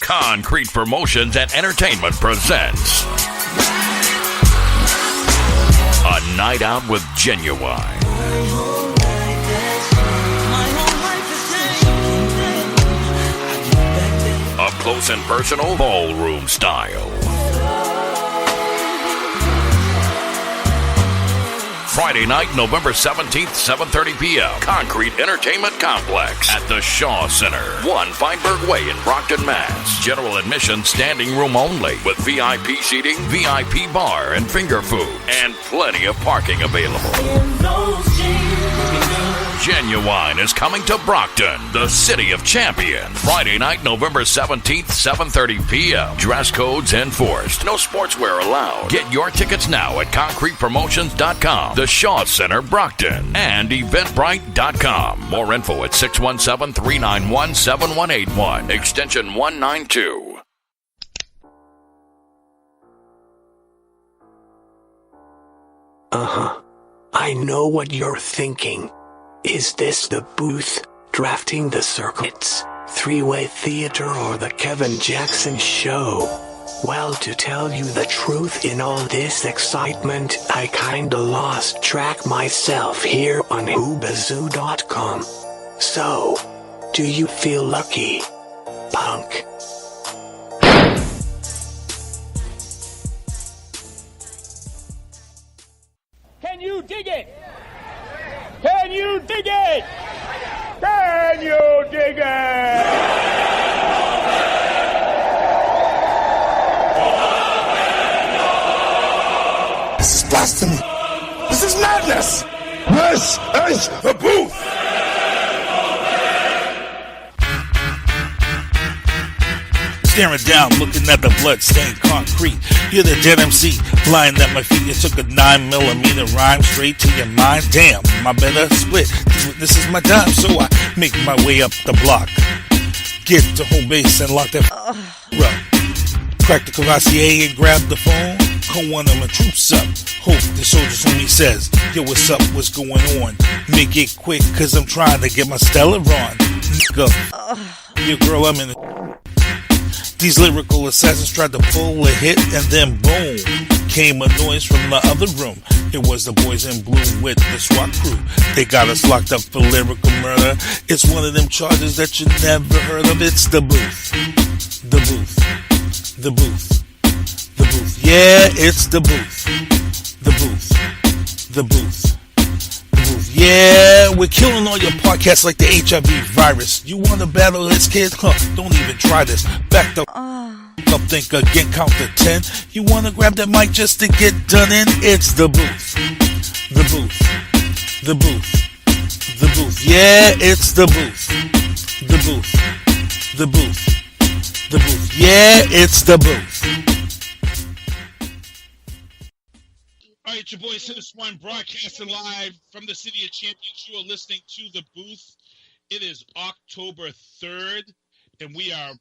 Concrete Promotions and Entertainment presents A Night Out with Genuine. Up close and personal, ballroom style. Friday night, November 17th, 7:30 p.m. Concrete Entertainment Complex at the Shaw Center, 1 Feinberg Way in Brockton, Mass. General admission, standing room only, with VIP seating, VIP bar and finger food, and plenty of parking available. Genuine is coming to Brockton, the city of champions. Friday night, November 17th, 7:30 p.m. Dress codes enforced. No sportswear allowed. Get your tickets now at concretepromotions.com, the Shaw Center, Brockton, and eventbrite.com. More info at 617-391-7181, extension 192. I know what you're thinking. Is this the booth, drafting the circuits, three-way theater, or the Kevin Jackson show? Well, to tell you the truth, in all this excitement, I kinda lost track myself here on Whoobazoo.com. So, do you feel lucky, punk? Can you dig it? Can you dig it? Can you dig it? This is blasphemy. This is madness. This is the booth. Staring down, looking at the blood-stained concrete. You're the dead MC, lying at my feet. You took a 9mm rhyme straight to your mind. Damn, my better split. This is my time, so I make my way up the block. Get to home base and lock that up. Crack the Cavassier and grab the phone. Call one of my troops up. Hope the soldiers homie says, yo, what's up, what's going on? Make it quick, cause I'm trying to get my Stella on. Nigga, your girl, I'm in the... These lyrical assassins tried to pull a hit, and then boom, came a noise from the other room. It was the boys in blue with the SWAT crew. They got us locked up for lyrical murder. It's one of them charges that you never heard of. It's the booth. The booth. The booth. The booth. Yeah, it's the booth. The booth. The booth. Yeah, we're killing all your podcasts like the HIV virus. You want to battle this kid? Don't even try this. Back the up, think again, count to 10. You want to grab that mic just to get done in? It's the booth. The booth. The booth. The booth. Yeah, it's the booth. The booth. The booth. The booth. Yeah, it's the booth. All right, your boy Czman broadcasting live from the City of Champions. You are listening to The Booth. It is October 3rd, and we are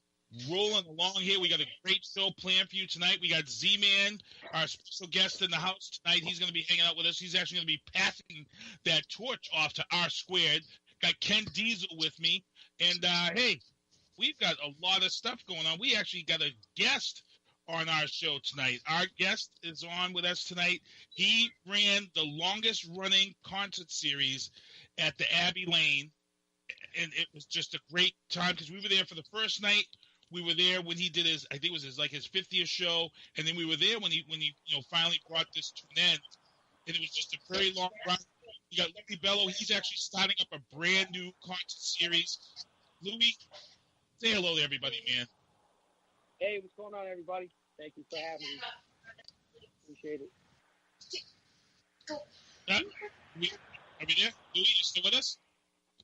rolling along here. We got a great show planned for you tonight. We got Z-Man, our special guest in the house tonight. He's going to be hanging out with us. He's actually going to be passing that torch off to R Squared. Got Ken Diesel with me. And, hey, we've got a lot of stuff going on. We actually got a guest on our show tonight. Our guest is on with us tonight. He ran the longest running concert series at the Abbey Lane, and it was just a great time because we were there for the first night. We were there when he did his, I think it was his 50th show, and then we were there when he finally brought this to an end. And it was just a very long run. You got Louie Bello. He's actually starting up a brand new concert series. Louie, say hello to everybody, man. Hey, what's going on, everybody? Thank you for having me. Appreciate it. Are we there? Louie, you still with us?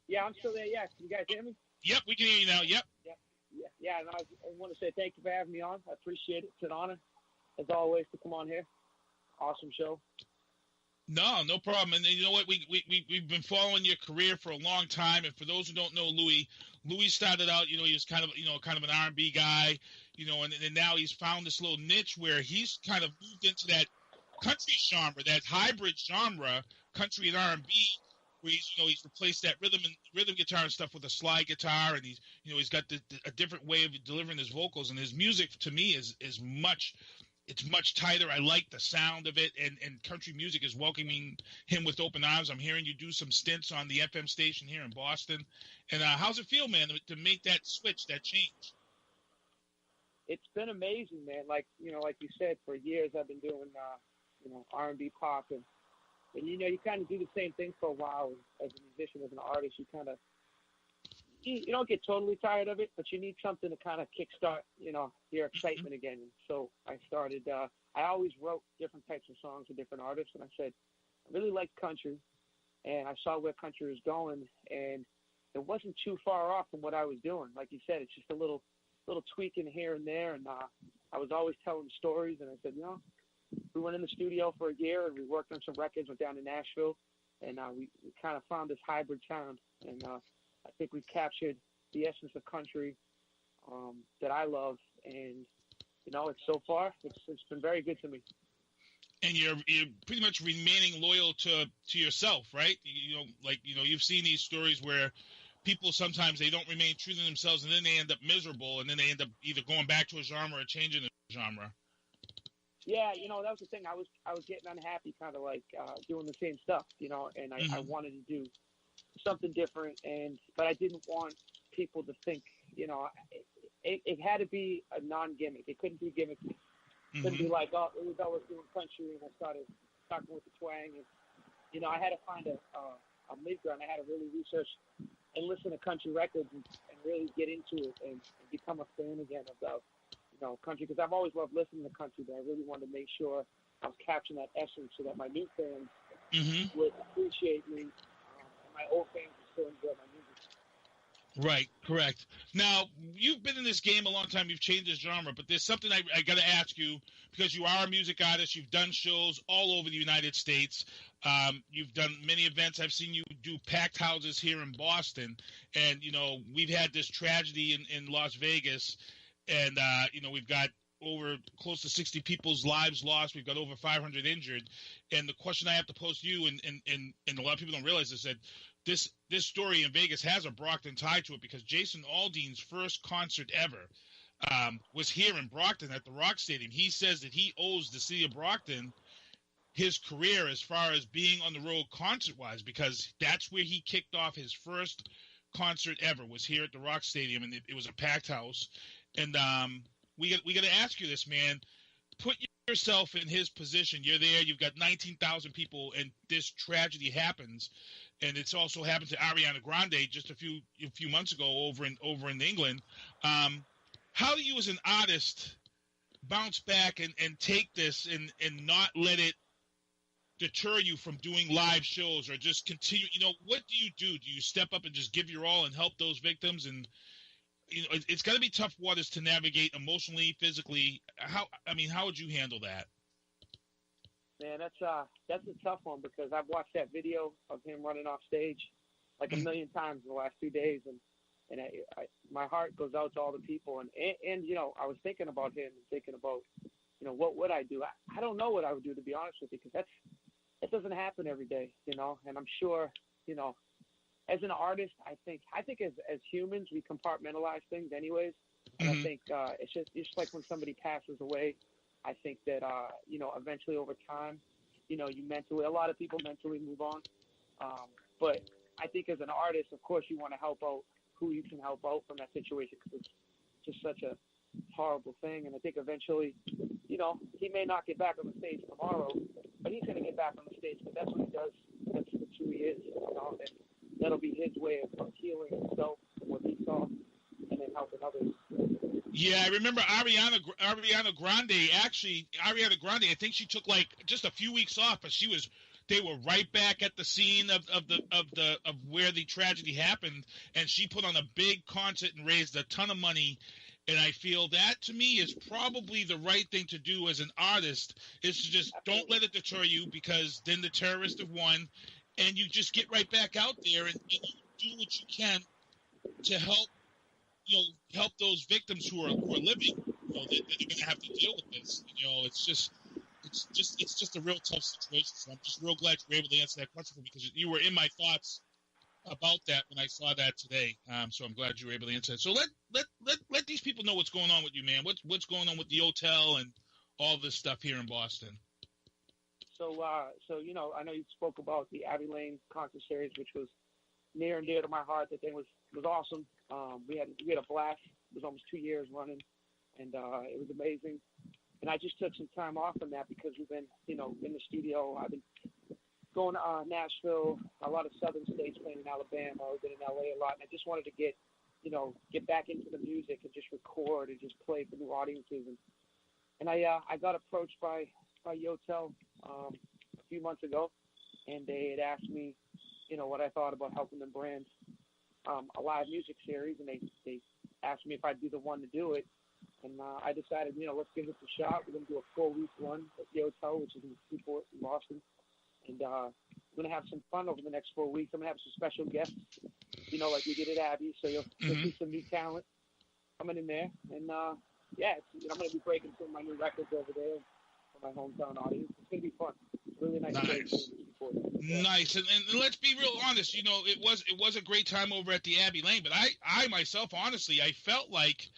Yeah, I'm still there. Yeah, can you guys hear me? Yep, we can hear you now. Yep. Yeah. No, I want to say thank you for having me on. I appreciate it. It's an honor, as always, to come on here. Awesome show. No problem. And you know what? We've been following your career for a long time. And for those who don't know Louie started out, he was kind of an R&B guy, and now he's found this little niche where he's kind of moved into that country genre, that hybrid genre, country and R&B. where he's replaced that rhythm guitar and stuff with a slide guitar, and he's got a different way of delivering his vocals, and his music to me is much tighter. I like the sound of it, and country music is welcoming him with open arms. I'm hearing you do some stints on the FM station here in Boston, and how's it feel, man, to make that switch, that change? It's been amazing, man. Like you said, for years I've been doing R&B pop, and you kind of do the same thing for a while as a musician, as an artist. You kind of you don't get totally tired of it, but you need something to kind of kickstart your excitement again. And so I started. I always wrote different types of songs with different artists, and I said I really liked country, and I saw where country was going, and it wasn't too far off from what I was doing. Like you said, it's just a little tweaking here and there, and I was always telling stories, and I said, we went in the studio for a year, and we worked on some records, went down to Nashville, and we kind of found this hybrid sound, and I think we've captured the essence of country that I love, and it's so far it's been very good to me. And you're pretty much remaining loyal to yourself, right? You've seen these stories where people sometimes they don't remain true to themselves, and then they end up miserable, and then they end up either going back to a genre or changing the genre. Yeah, that was the thing. I was getting unhappy, kind of like doing the same stuff, and I wanted to do something different, but I didn't want people to think, it had to be a non-gimmick. It couldn't be gimmicky. It couldn't be like, Louie Bello was doing country, and I started talking with the twang, and I had to find a mid-ground. I had to really research and listen to country records and really get into it and become a fan again of country, because I've always loved listening to country, but I really wanted to make sure I was capturing that essence so that my new fans would appreciate me, and my old fans would still enjoy my music. Right, correct. Now, you've been in this game a long time. You've changed this genre, but there's something I got to ask you, because you are a music artist. You've done shows all over the United States. You've done many events. I've seen you do packed houses here in Boston, and, we've had this tragedy in Las Vegas, and, we've got over close to 60 people's lives lost. We've got over 500 injured. And the question I have to pose to you, and a lot of people don't realize this, that this story in Vegas has a Brockton tie to it, because Jason Aldean's first concert ever was here in Brockton at the Rock Stadium. He says that he owes the city of Brockton his career as far as being on the road concert-wise, because that's where he kicked off his first concert ever, was here at the Rock Stadium, and it was a packed house. And we got to ask you this, man. Put yourself in his position. You're there. You've got 19,000 people, and this tragedy happens. And it's also happened to Ariana Grande just a few months ago over in England. How do you, as an artist, bounce back and take this and not let it deter you from doing live shows, or just continue? What do you do? Do you step up and just give your all and help those victims? And it's got to be tough waters to navigate emotionally, physically. How would you handle that? Man, that's a tough one, because I've watched that video of him running off stage like a million times in the last 2 days, and my heart goes out to all the people. And I was thinking about him and thinking about, what would I do? I don't know what I would do, to be honest with you, because that doesn't happen every day, and I'm sure, as an artist, I think as humans, we compartmentalize things anyways. And I think it's just like when somebody passes away, I think that, eventually over time, a lot of people mentally move on. But I think as an artist, of course, you want to help out who you can help out from that situation, because it's just such a horrible thing. And I think eventually, he may not get back on the stage tomorrow, but he's going to get back on the stage, because that's what he does. That's who he is. And that'll be his way of healing himself from what he saw, and then helping others. Yeah, I remember Ariana Grande. Actually, Ariana Grande, I think she took like just a few weeks off, but they were right back at the scene of where the tragedy happened, and she put on a big concert and raised a ton of money. And I feel that, to me, is probably the right thing to do as an artist, is to just don't let it deter you, because then the terrorists have won, and you just get right back out there and you do what you can to help those victims who are living, that are going to have to deal with this. It's it's just a real tough situation. So I'm just real glad you were able to answer that question for me, because you were in my thoughts about that when I saw that today. So I'm glad you were able to answer that. So let these people know what's going on with you, man. What's going on with the hotel and all this stuff here in Boston. So I know you spoke about the Abbey Lane concert series, which was near and dear to my heart. That thing was awesome. We had a blast. It was almost 2 years running, and it was amazing. And I just took some time off from that because we've been, in the studio. I've been going to Nashville, a lot of southern states, playing in Alabama. I've been in LA a lot, and I just wanted to get back into the music and just record and just play for new audiences. And I got approached by Yotel a few months ago, and they had asked me, what I thought about helping them brand a live music series, and they asked me if I'd be the one to do it. And I decided, let's give this a shot. We're going to do a 4-week run at Yotel, which is in Seaport in Boston. And we're going to have some fun over the next 4 weeks. I'm going to have some special guests, like we did at Abbey. So you'll see some new talent coming in there. And, I'm going to be breaking some of my new records over there for my hometown audience. It's going to be fun. It's really nice. Nice. And let's be real honest. It was a great time over at the Abbey Lane. But I myself, honestly, I felt like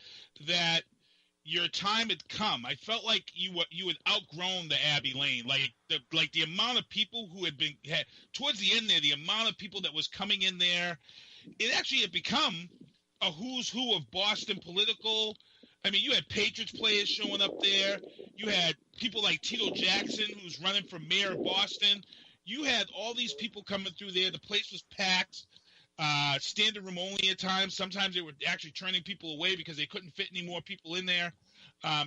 that your time had come. I felt like you had outgrown the Abbey Lane. Like the amount of people who had towards the end there, the amount of people that was coming in there, it actually had become a who's who of Boston political. I mean, you had Patriots players showing up there. You had people like Tito Jackson, who's running for mayor of Boston. You had all these people coming through there. The place was packed. Standing room only at times. Sometimes they were actually turning people away because they couldn't fit any more people in there.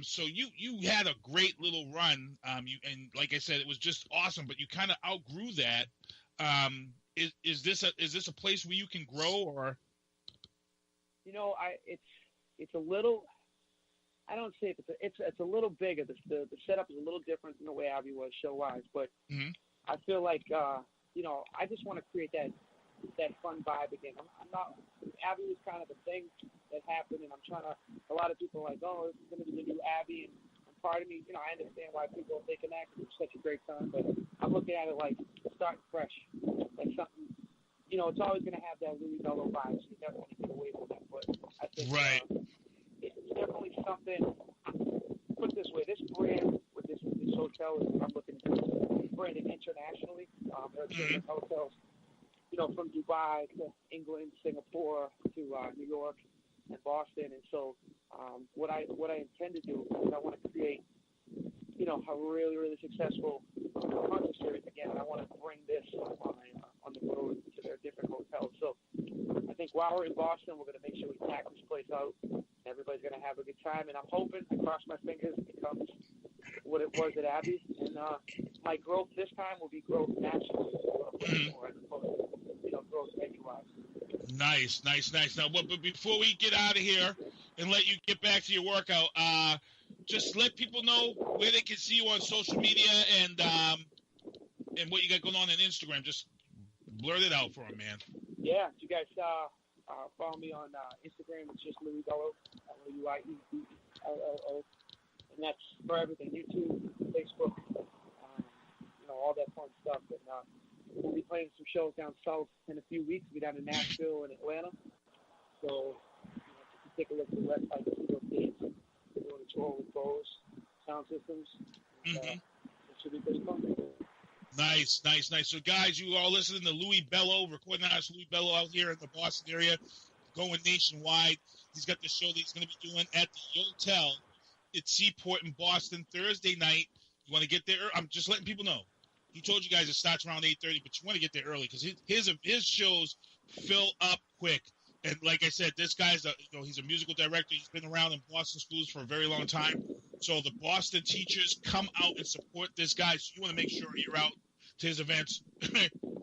So you had a great little run. And like I said, it was just awesome. But you kind of outgrew that. Is this a place where you can grow, or? It's a little. I don't say it's a little bigger. The setup is a little different than the way Abbey was show wise, but I feel like I just want to create that fun vibe again. I'm not. Abbey was kind of a thing that happened, and I'm trying to. A lot of people are like, oh, this is going to be the new Abbey, and part of me, I understand why people are thinking that because it's such a great time, but I'm looking at it like starting fresh, like something. It's always going to have that Louie Bello vibe, so you never want to get away from that. But I think it's definitely something. Put it this way, this brand with this hotel is I'm looking to brand it internationally. There are hotels. From Dubai to England, Singapore to New York and Boston. And so what I intend to do is I want to create, a really, really successful concert series again. And I want to bring this on the road to their different hotels. So I think while we're in Boston, we're going to make sure we pack this place out. Everybody's going to have a good time. And I'm hoping, I cross my fingers, it becomes what it was at Abbey. And my growth this time will be growth nationally. Growth venue-wise. Nice. Now, but before we get out of here and let you get back to your workout, just let people know where they can see you on social media and what you got going on Instagram. Just blurt it out for them, man. Yeah, you guys follow me on Instagram. It's just Louie Bello, LouieBello, and that's for everything. YouTube, Facebook, all that fun stuff. And we'll be playing some shows down south in a few weeks. We'll be down in Nashville and Atlanta. So if you take a look at the website, you'll see those dates. We're doing a tour with Bose Sound Systems. It should be pretty fun. Nice. So, guys, you are listening to Louie Bello, recording artist Louie Bello out here in the Boston area, going nationwide. He's got the show that he's going to be doing at the Yotel at Seaport in Boston Thursday night. You want to get there? I'm just letting people know. He told you guys it starts around 8:30, but you want to get there early because his shows fill up quick. And like I said, this guy's he's a musical director. He's been around in Boston schools for a very long time. So the Boston teachers come out and support this guy. So you want to make sure you're out to his events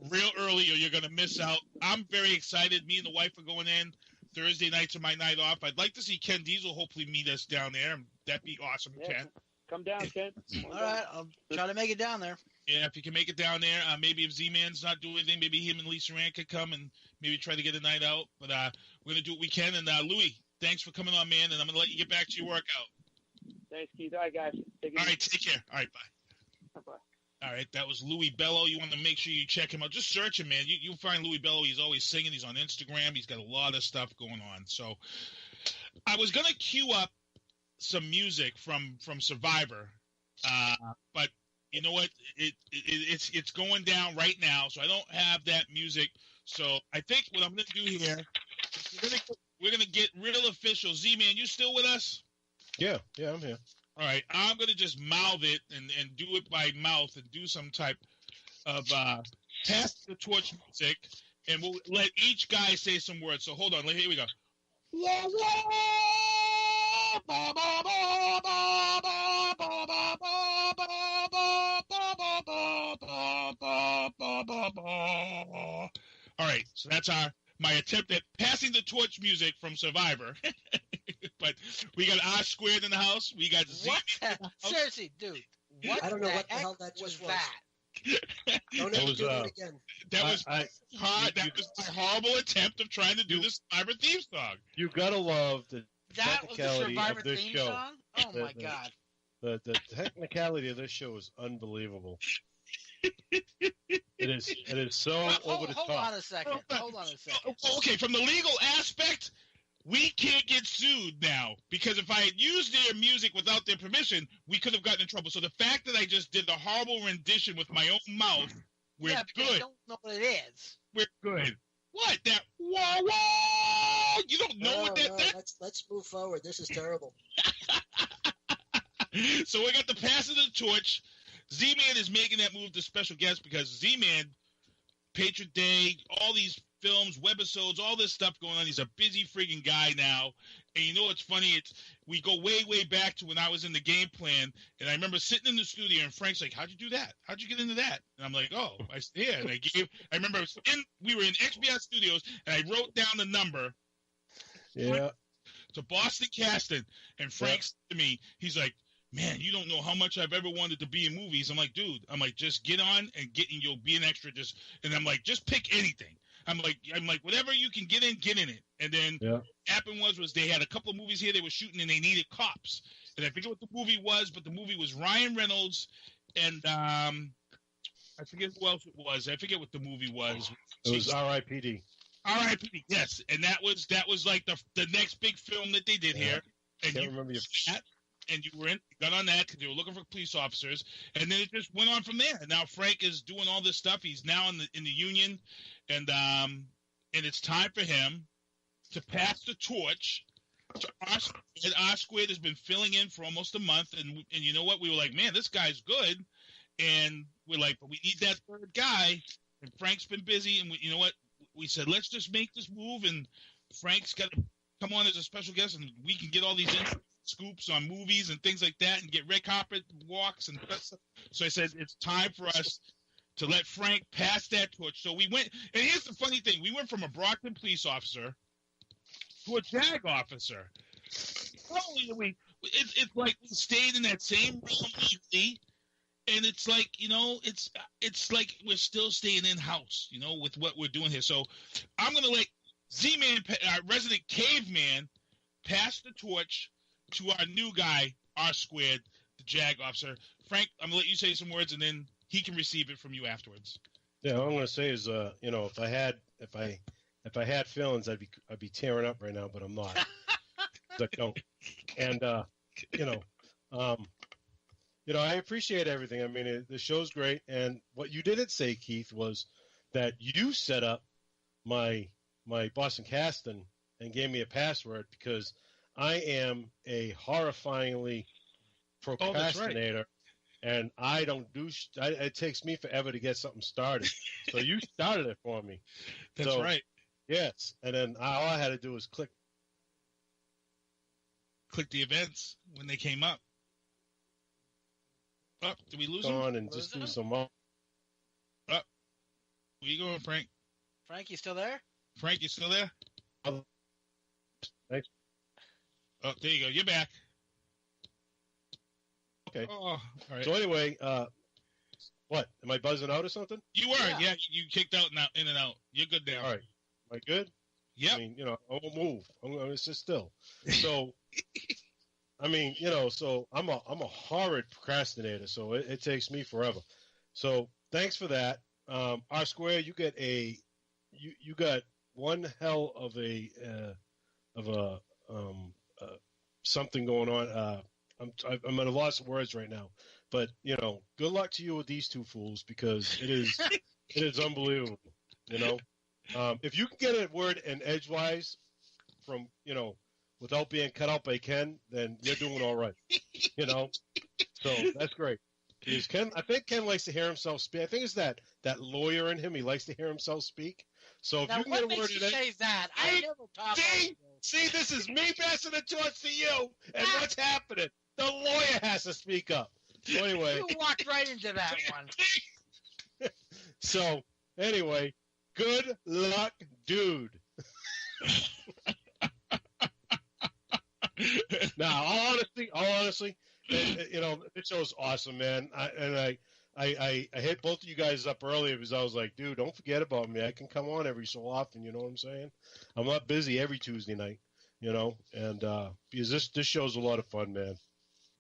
real early or you're going to miss out. I'm very excited. Me and the wife are going in. Thursday nights are my night off. I'd like to see Ken Diesel hopefully meet us down there. That'd be awesome, Ken. Come down, Ken. All right, I'll try to make it down there. Yeah, if you can make it down there, maybe if Z-Man's not doing anything, maybe him and Lisa Rand could come and maybe try to get a night out. But we're going to do what we can. And, Louie, thanks for coming on, man, and I'm going to let you get back to your workout. Thanks, Keith. All right, guys. All right, take care. All right, bye. Bye-bye. All right, that was Louie Bello. You want to make sure you check him out. Just search him, man. You'll find Louie Bello. He's always singing. He's on Instagram. He's got a lot of stuff going on. So I was going to queue up some music from Survivor, but you know what? It's going down right now, so I don't have that music. So I think what I'm going to do here, we're going to get real official. Z-Man, you still with us? Yeah, I'm here. All right, I'm going to just mouth it and do it by mouth and do some type of pass the torch music, and we'll let each guy say some words. So hold on, here we go. All right, so that's my attempt at passing the torch music from Survivor. But we got R squared in the house. We got Z. Seriously, dude. I don't know what the hell that just was. Don't ever do it again. That was hard. That was my horrible attempt of trying to do this Survivor theme song. You gotta love the That was the technicality Survivor of this theme show. song? Oh, my God. The technicality of this show is unbelievable. It is so over the top. Hold on a second. Okay, from the legal aspect, we can't get sued now because if I had used their music without their permission, we could have gotten in trouble. So the fact that I just did the horrible rendition with my own mouth, we're good. I don't know what it is. We're good. What? That wah wah? You don't know what that. Let's move forward. This is terrible. So we got the passing of the torch. Z-Man is making that move to special guest because Z-Man, Patriot Day, all these films, webisodes, all this stuff going on. He's a busy friggin' guy now. And you know what's funny? We go way, way back to when I was in the game plan. And I remember sitting in the studio and Frank's like, how'd you do that? How'd you get into that? And I'm like, oh, yeah. And I remember we were in XBI Studios and I wrote down the number. Yeah. To Boston Caston. And Frank said to me, he's like, man, you don't know how much I've ever wanted to be in movies. I'm like, dude, just get on and you'll be an extra. And I'm like, just pick anything. I'm like, whatever you can get in it. And then what happened was they had a couple of movies here they were shooting and they needed cops. And I forget what the movie was, but the movie was Ryan Reynolds and I forget who else it was. I forget what the movie was. It was R.I.P.D. R.I.P.D. Yes, and that was like the next big film that they did here. And I can't remember your. And you got on that because they were looking for police officers, and then it just went on from there. And now Frank is doing all this stuff. He's now in the union, and it's time for him to pass the torch to R Squared. R Squared has been filling in for almost a month, and you know what? We were like, man, this guy's good, and we're like, but we need that third guy. And Frank's been busy, and you know what? We said, let's just make this move, and Frank's got to come on as a special guest, and we can get all these scoops on movies and things like that and get red carpet walks and stuff. So I said, it's time for us to let Frank pass that torch. So we went, and here's the funny thing. We went from a Brockton police officer to a JAG officer. Not only do it's like we stayed in that same realm legally, and it's like, you know, it's like we're still staying in-house, you know, with what we're doing here. So I'm going to let Z-Man, resident caveman, pass the torch to our new guy, R Squared, the JAG officer. Frank, I'm going to let you say some words, and then he can receive it from you afterwards. Yeah, what I'm going to say is, you know, if I had feelings, I'd be tearing up right now, but I'm not. I don't. And you know, I appreciate everything. I mean, the show's great, and what you didn't say, Keith, was that you set up my Boston Caston and gave me a password because I am a horrifyingly procrastinator, and I don't do. It takes me forever to get something started. So you started it for me. That's right. Yes, and then all I had to do was click the events when they came up. Oh, did we lose him? On and just do some. Oh, where you going, Frank? Frank, you still there? Frank, you still there? Thanks. Oh, there you go. You're back. Okay. Oh, all right. So anyway, what? Am I buzzing out or something? You were, yeah. You kicked out now, in and out. You're good now. All right. Am I good? Yeah. I mean, you know, I won't move. I'm going to sit still. So, I mean, so I'm a horrid procrastinator, so it takes me forever. So thanks for that. R Square, you get you got one hell of a something going on. I'm at a loss of words right now, but good luck to you with these two fools because it is unbelievable. If you can get a word in edgewise from without being cut out by Ken, then you're doing all right. So that's great. Because I think Ken likes to hear himself speak. I think it's that lawyer in him. He likes to hear himself speak. So if now, you can what get a word makes you in say that? I never talk. See, this is me passing the torch to you, and what's happening? The lawyer has to speak up. So anyway, You walked right into that one. So anyway, good luck, dude. Now, all honestly, this show's awesome, man. I hit both of you guys up earlier because I was like, dude, don't forget about me. I can come on every so often. You know what I'm saying? I'm not busy every Tuesday night, and because this show's a lot of fun, man.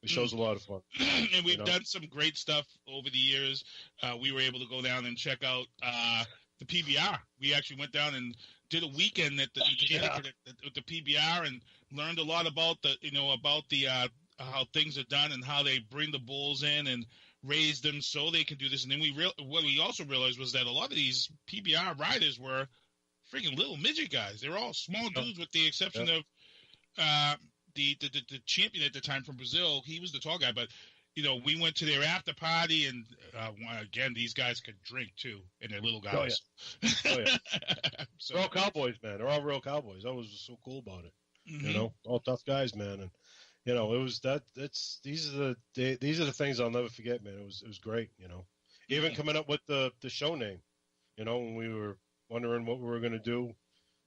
The show's a lot of fun. And we've done some great stuff over the years. We were able to go down and check out the PBR. We actually went down and did a weekend at the PBR and learned a lot about how things are done and how they bring the bulls in and raise them so they can do this. And then what we also realized was that a lot of these PBR riders were freaking little midget guys. They were all small dudes with the exception of the champion at the time from Brazil. He was the tall guy, but we went to their after party, and again, these guys could drink too, and they're little guys. Oh yeah. So, they're all cowboys, man. They're all real cowboys. That was so cool about it. Mm-hmm. All tough guys, man, and it was these are the things I'll never forget, man. It was great, Even coming up with the show name, when we were wondering what we were going to do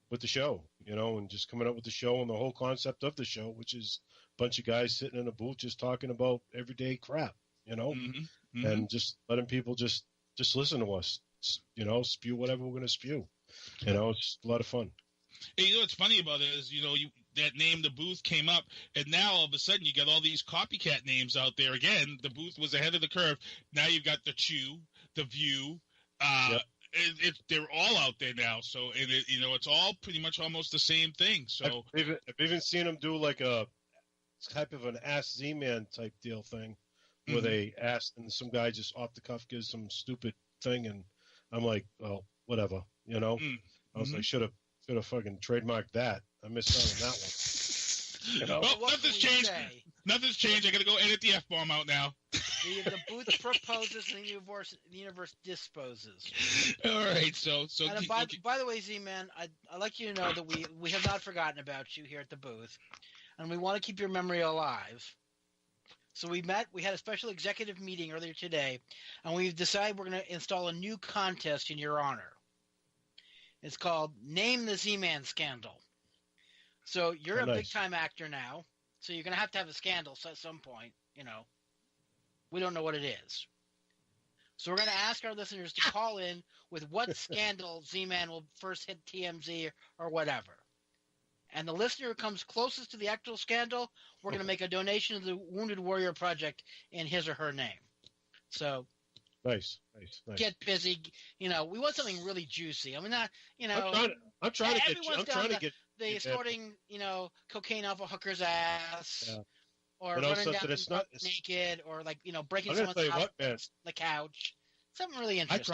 with the show, and just coming up with the show and the whole concept of the show, which is a bunch of guys sitting in a booth just talking about everyday crap, and just letting people just listen to us, spew whatever we're going to spew. It's a lot of fun. Hey, what's funny about it is, that name, the Booth, came up, and now all of a sudden you got all these copycat names out there. Again, the Booth was ahead of the curve. Now you've got the Chew, the View. They're all out there now. So, and it's all pretty much almost the same thing. So I've even seen them do like a type of an Ask Z-Man type deal thing, where they ask and some guy just off the cuff gives some stupid thing, and I'm like, well, whatever, I was like, should have fucking trademarked that. I missed out on that one. Well, nothing's changed. Nothing's changed. I got to go edit the F-bomb out now. The Booth proposes and the universe disposes. All right, so and by the way, Z-Man, I'd like you to know that we have not forgotten about you here at the Booth, and we want to keep your memory alive. So we had a special executive meeting earlier today, and we've decided we're going to install a new contest in your honor. It's called Name the Z-Man Scandal. So you're a big-time actor now, so you're going to have a scandal at some point, We don't know what it is. So we're going to ask our listeners to call in with what scandal Z-Man will first hit TMZ or whatever. And the listener who comes closest to the actual scandal, we're going to make a donation to the Wounded Warrior Project in his or her name. So nice. Get busy. We want something really juicy. I mean, not, I'm trying to get the snorting, cocaine off a hooker's ass. Yeah. Or running down naked, or breaking someone's house on the couch. Something really interesting.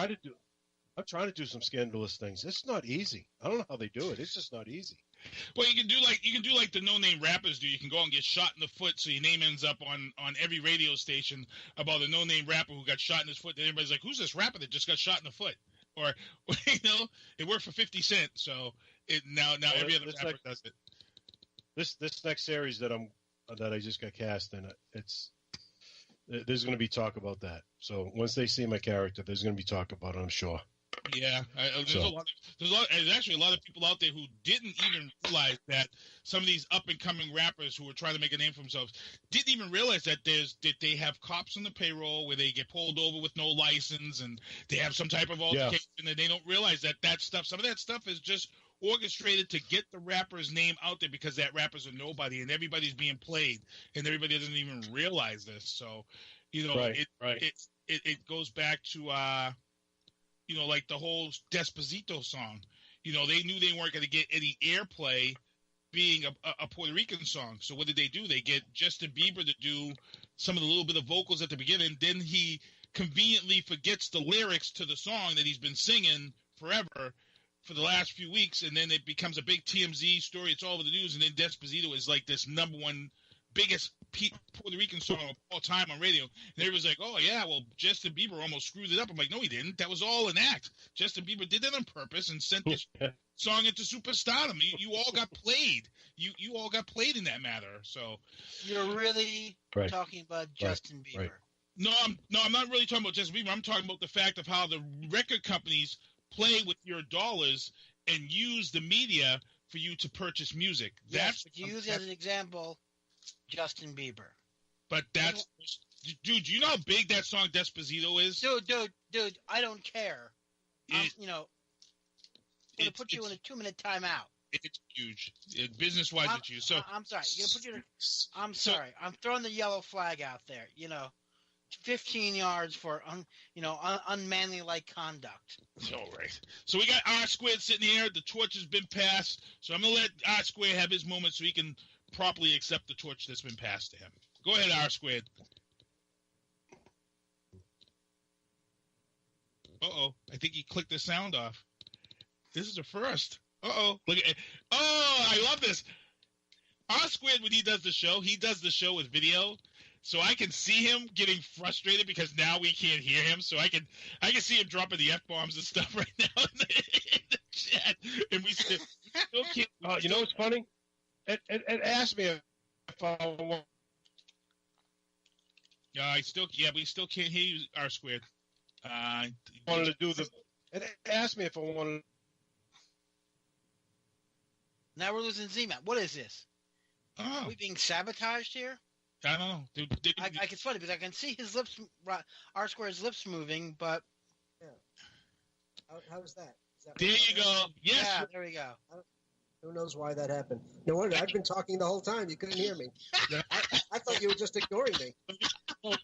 I'm trying to do some scandalous things. It's not easy. I don't know how they do it. It's just not easy. Well, you can do like the no-name rappers do. You can go and get shot in the foot, so your name ends up on every radio station about a no-name rapper who got shot in his foot. Then everybody's like, "Who's this rapper that just got shot in the foot?" Or it worked for 50 Cent, so now every other rapper does it. This next series that I just got cast in, there's going to be talk about that. So once they see my character, there's going to be talk about it, I'm sure. Yeah, there's actually a lot of people out there who didn't even realize that some of these up-and-coming rappers who were trying to make a name for themselves didn't even realize that they have cops on the payroll where they get pulled over with no license, and they have some type of altercation, and they don't realize that stuff, some of that stuff is just orchestrated to get the rapper's name out there because that rapper's a nobody and everybody's being played and everybody doesn't even realize this. So, it goes back to like the whole Despacito song. They knew they weren't going to get any airplay being a Puerto Rican song. So what did they do? They get Justin Bieber to do some of the little bit of vocals at the beginning. Then he conveniently forgets the lyrics to the song that he's been singing forever for the last few weeks, and then it becomes a big TMZ story. It's all over the news, and then Despacito is like this number one biggest Puerto Rican song of all time on radio. And everybody's like, oh, yeah, well, Justin Bieber almost screwed it up. I'm like, no, he didn't. That was all an act. Justin Bieber did that on purpose and sent this song into superstardom. You all got played. You all got played in that matter. So you're really talking about Justin Bieber. Right. No, I'm not really talking about Justin Bieber. I'm talking about the fact of how the record companies play with your dollars and use the media for you to purchase music. Yes, but you use as an example Justin Bieber. But that's... Dude, do you know how big that song Despacito is? Dude, I don't care. I'm going to put you in a 2-minute timeout. It's huge. Business-wise, it's huge. So, I'm sorry. I'm sorry. I'm throwing the yellow flag out there. 15 yards for unmanly-like conduct. All right. So we got R Squared sitting here. The torch has been passed. So I'm going to let R Squared have his moment so he can properly accept the torch that's been passed to him. Go ahead, R Squared. Uh-oh. I think he clicked the sound off. This is a first. Uh-oh. Look at it. Oh, I love this. R Squared, when he does the show with video. So I can see him getting frustrated because now we can't hear him. So I can see him dropping the F-bombs and stuff right now in the chat. And we still can't. You know what's funny? It asked me if I want. We still can't hear you, R Squared. Wanted to do the. It asked me if I wanted. Now we're losing Z-Man. What is this? Oh. Are we being sabotaged here? I don't know. It's funny because I can see his lips, R Square's lips moving, but. Yeah. How was that? There you go. Yes. Yeah, there we go. Who knows why that happened? No wonder. I've been talking the whole time. You couldn't hear me. I thought you were just ignoring me. Well,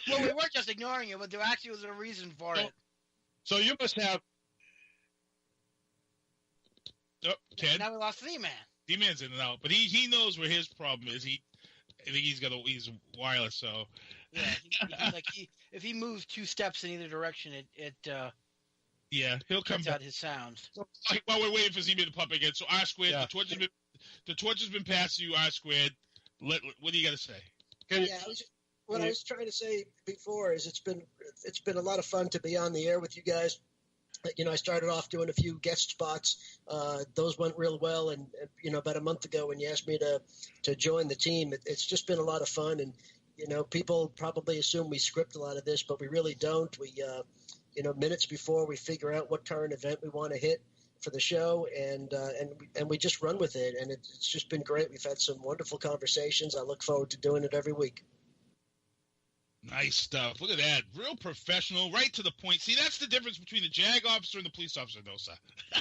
we weren't just ignoring you, but there actually was a reason for it. So you must have. Oh, Ted? Now we lost Z-Man. Z-Man's in and out, but he knows where his problem is. I think he's wireless, so. Yeah, if he moves 2 steps in either direction, yeah, he'll come back. Out his sound. So, while we're waiting for Z-Man to pop again, so R Squared, the torch has been passed to you, R Squared. What do you got to say? What I was trying to say before is it's been a lot of fun to be on the air with you guys. I started off doing a few guest spots. Those went real well, and about a month ago when you asked me to join the team, it's just been a lot of fun. And people probably assume we script a lot of this, but we really don't. We minutes before we figure out what current event we want to hit for the show, and we just run with it, and it's just been great. We've had some wonderful conversations. I look forward to doing it every week. Nice stuff. Look at that. Real professional, right to the point. See, that's the difference between the JAG officer and the police officer, though, sir.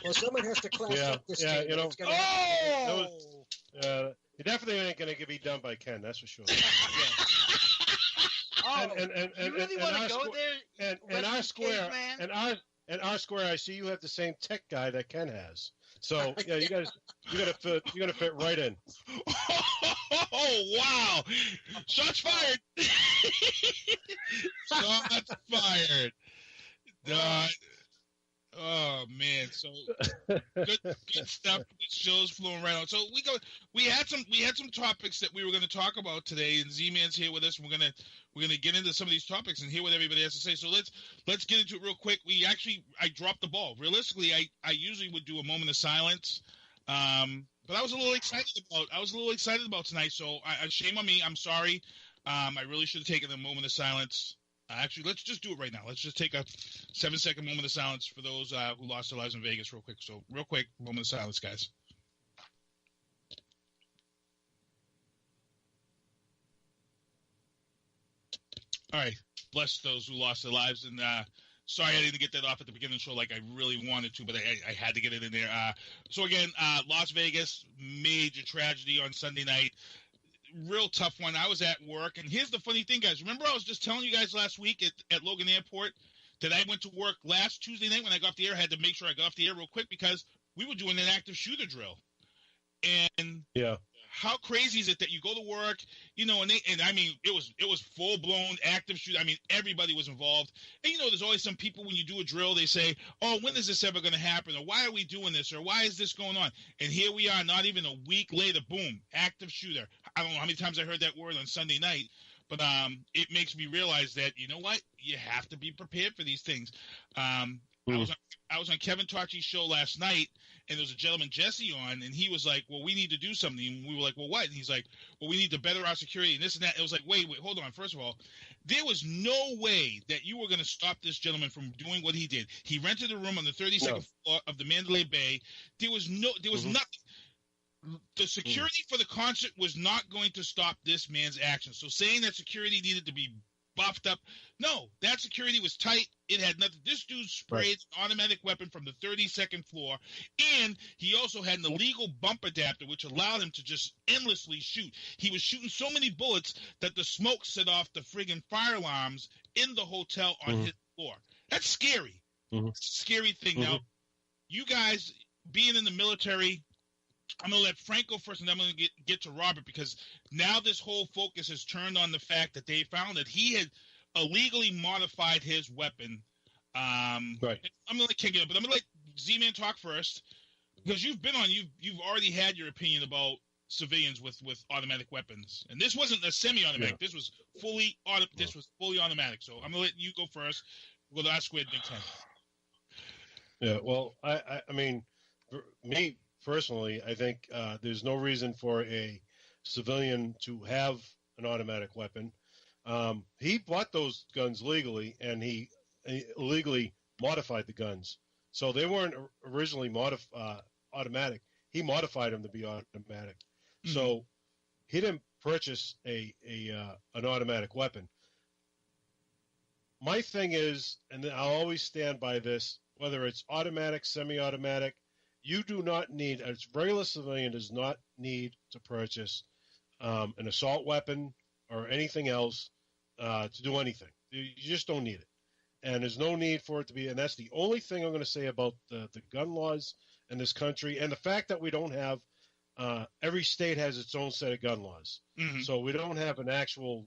Well, someone has to class up this team. It definitely ain't going to be done by Ken, that's for sure. You really want to go there? And R Square, I see you have the same tech guy that Ken has. So yeah, you gotta fit right in. Oh wow! Shots fired! Shots fired! Oh man! So good stuff. Good shows flowing right on. So we had some topics that we were going to talk about today, and Z-Man's here with us. We're gonna get into some of these topics and hear what everybody has to say. So let's get into it real quick. I dropped the ball. Realistically, I usually would do a moment of silence, but I was a little excited about tonight. So shame on me. I'm sorry. I really should have taken a moment of silence. Actually, let's just do it right now. Let's just take a 7-second moment of silence for those who lost their lives in Vegas real quick. So real quick, moment of silence, guys. All right. Bless those who lost their lives in Sorry I didn't get that off at the beginning of the show like I really wanted to, but I had to get it in there. So again, Las Vegas, major tragedy on Sunday night. Real tough one. I was at work, and here's the funny thing, guys. Remember I was just telling you guys last week at Logan Airport that I went to work last Tuesday night when I got off the air. I had to make sure I got off the air real quick because we were doing an active shooter drill. And yeah. How crazy is it that you go to work, and I mean, it was full blown active shoot. I mean, everybody was involved. And there's always some people when you do a drill, they say, "Oh, when is this ever going to happen?" Or "Why are we doing this?" Or "Why is this going on?" And here we are, not even a week later, boom, active shooter. I don't know how many times I heard that word on Sunday night, but it makes me realize that you have to be prepared for these things. I was on Kevin Tarchi's show last night, and there was a gentleman, Jesse, on, and he was like, "Well, we need to do something." And we were like, "Well, what?" And he's like, "Well, we need to better our security and this and that." It was like, wait, hold on. First of all, there was no way that you were going to stop this gentleman from doing what he did. He rented a room on the 32nd floor of the Mandalay Bay. There was nothing. The security for the concert was not going to stop this man's actions. So saying that security needed to be buffed up, no, that security was tight. It had nothing. This dude sprayed an automatic weapon from the 32nd floor, and he also had an illegal bump adapter, which allowed him to just endlessly shoot. He was shooting so many bullets that the smoke set off the friggin' fire alarms in the hotel on his floor. That's scary. It's a scary thing. Now, you guys being in the military, I'm going to let Frank go first, and then I'm going to get to Robert, because now this whole focus has turned on the fact that they found that he had illegally modified his weapon. I'm going to let Ken get up, but I'm going to let Z-Man talk first, because you've been on, you've already had your opinion about civilians with automatic weapons, and this wasn't a semi-automatic. This was fully automatic. So I'm going to let you go first. We'll go to our squared Big Ten. Yeah, well, I mean, for me personally, I think there's no reason for a civilian to have an automatic weapon. He bought those guns legally, and he illegally modified the guns. So they weren't originally automatic. He modified them to be automatic. Mm-hmm. So he didn't purchase an automatic weapon. My thing is, and I'll always stand by this, whether it's automatic, semi-automatic, you do not need, a regular civilian does not need to purchase an assault weapon or anything else to do anything. You just don't need it. And there's no need for it to be, and that's the only thing I'm going to say about the gun laws in this country, and the fact that we don't have, every state has its own set of gun laws. Mm-hmm. So we don't have an actual,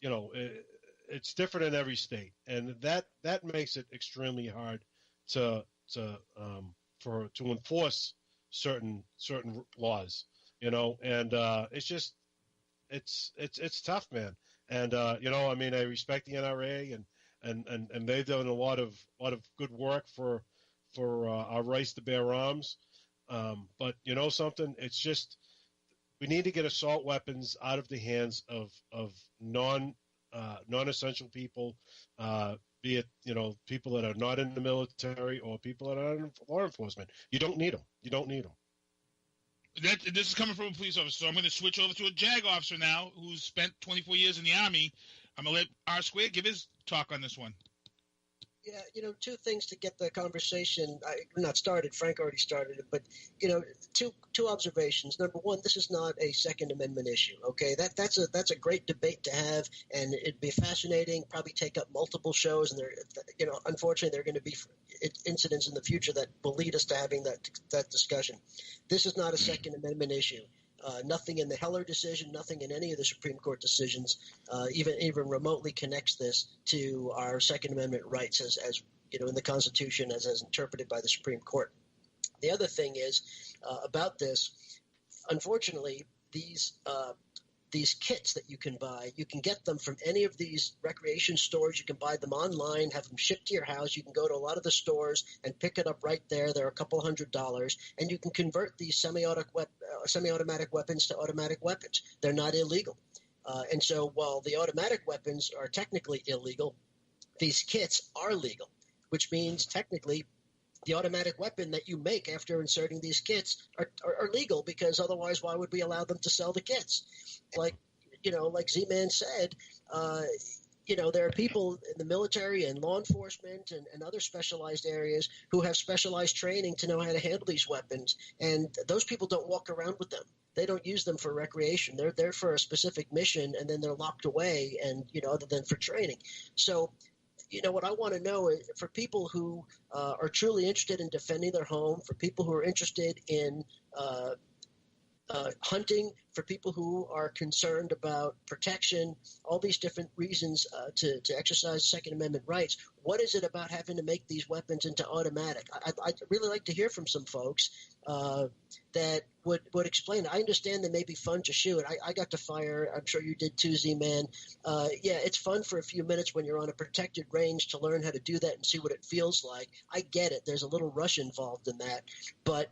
it's different in every state. And that makes it extremely hard to enforce certain laws, and it's just it's tough, man. And I mean, I respect the NRA and they've done a lot of good work for our rights to bear arms. But something, it's just we need to get assault weapons out of the hands of non-essential people. Be it, people that are not in the military or people that are in law enforcement. You don't need them. This is coming from a police officer, so I'm going to switch over to a JAG officer now who's spent 24 years in the Army. I'm going to let R Square give his talk on this one. Yeah, two things to get the conversation not started. Frank already started it, but two observations. Number one, this is not a Second Amendment issue. Okay, that's a great debate to have, and it'd be fascinating. Probably take up multiple shows, and unfortunately, there are going to be incidents in the future that will lead us to having that discussion. This is not a Second Amendment issue. Nothing in the Heller decision, nothing in any of the Supreme Court decisions, even remotely connects this to our Second Amendment rights as in the Constitution as interpreted by the Supreme Court. The other thing is about this. Unfortunately, these kits that you can buy, you can get them from any of these recreation stores. You can buy them online, have them shipped to your house. You can go to a lot of the stores and pick it up right there. They're a couple $100s, and you can convert these semi-automatic weapons to automatic weapons. They're not illegal. And so while the automatic weapons are technically illegal, these kits are legal, which means technically the automatic weapon that you make after inserting these kits are legal, because otherwise why would we allow them to sell the kits? Like Z-Man said, there are people in the military and law enforcement and other specialized areas who have specialized training to know how to handle these weapons. And those people don't walk around with them. They don't use them for recreation. They're there for a specific mission, and then they're locked away and, other than for training. So, what I want to know is for people who are truly interested in defending their home, for people who are interested in hunting, for people who are concerned about protection, all these different reasons to exercise Second Amendment rights. What is it about having to make these weapons into automatic? I'd really like to hear from some folks that would explain. I understand they may be fun to shoot. I got to fire. I'm sure you did too, Z-Man. Yeah, it's fun for a few minutes when you're on a protected range to learn how to do that and see what it feels like. I get it. There's a little rush involved in that. But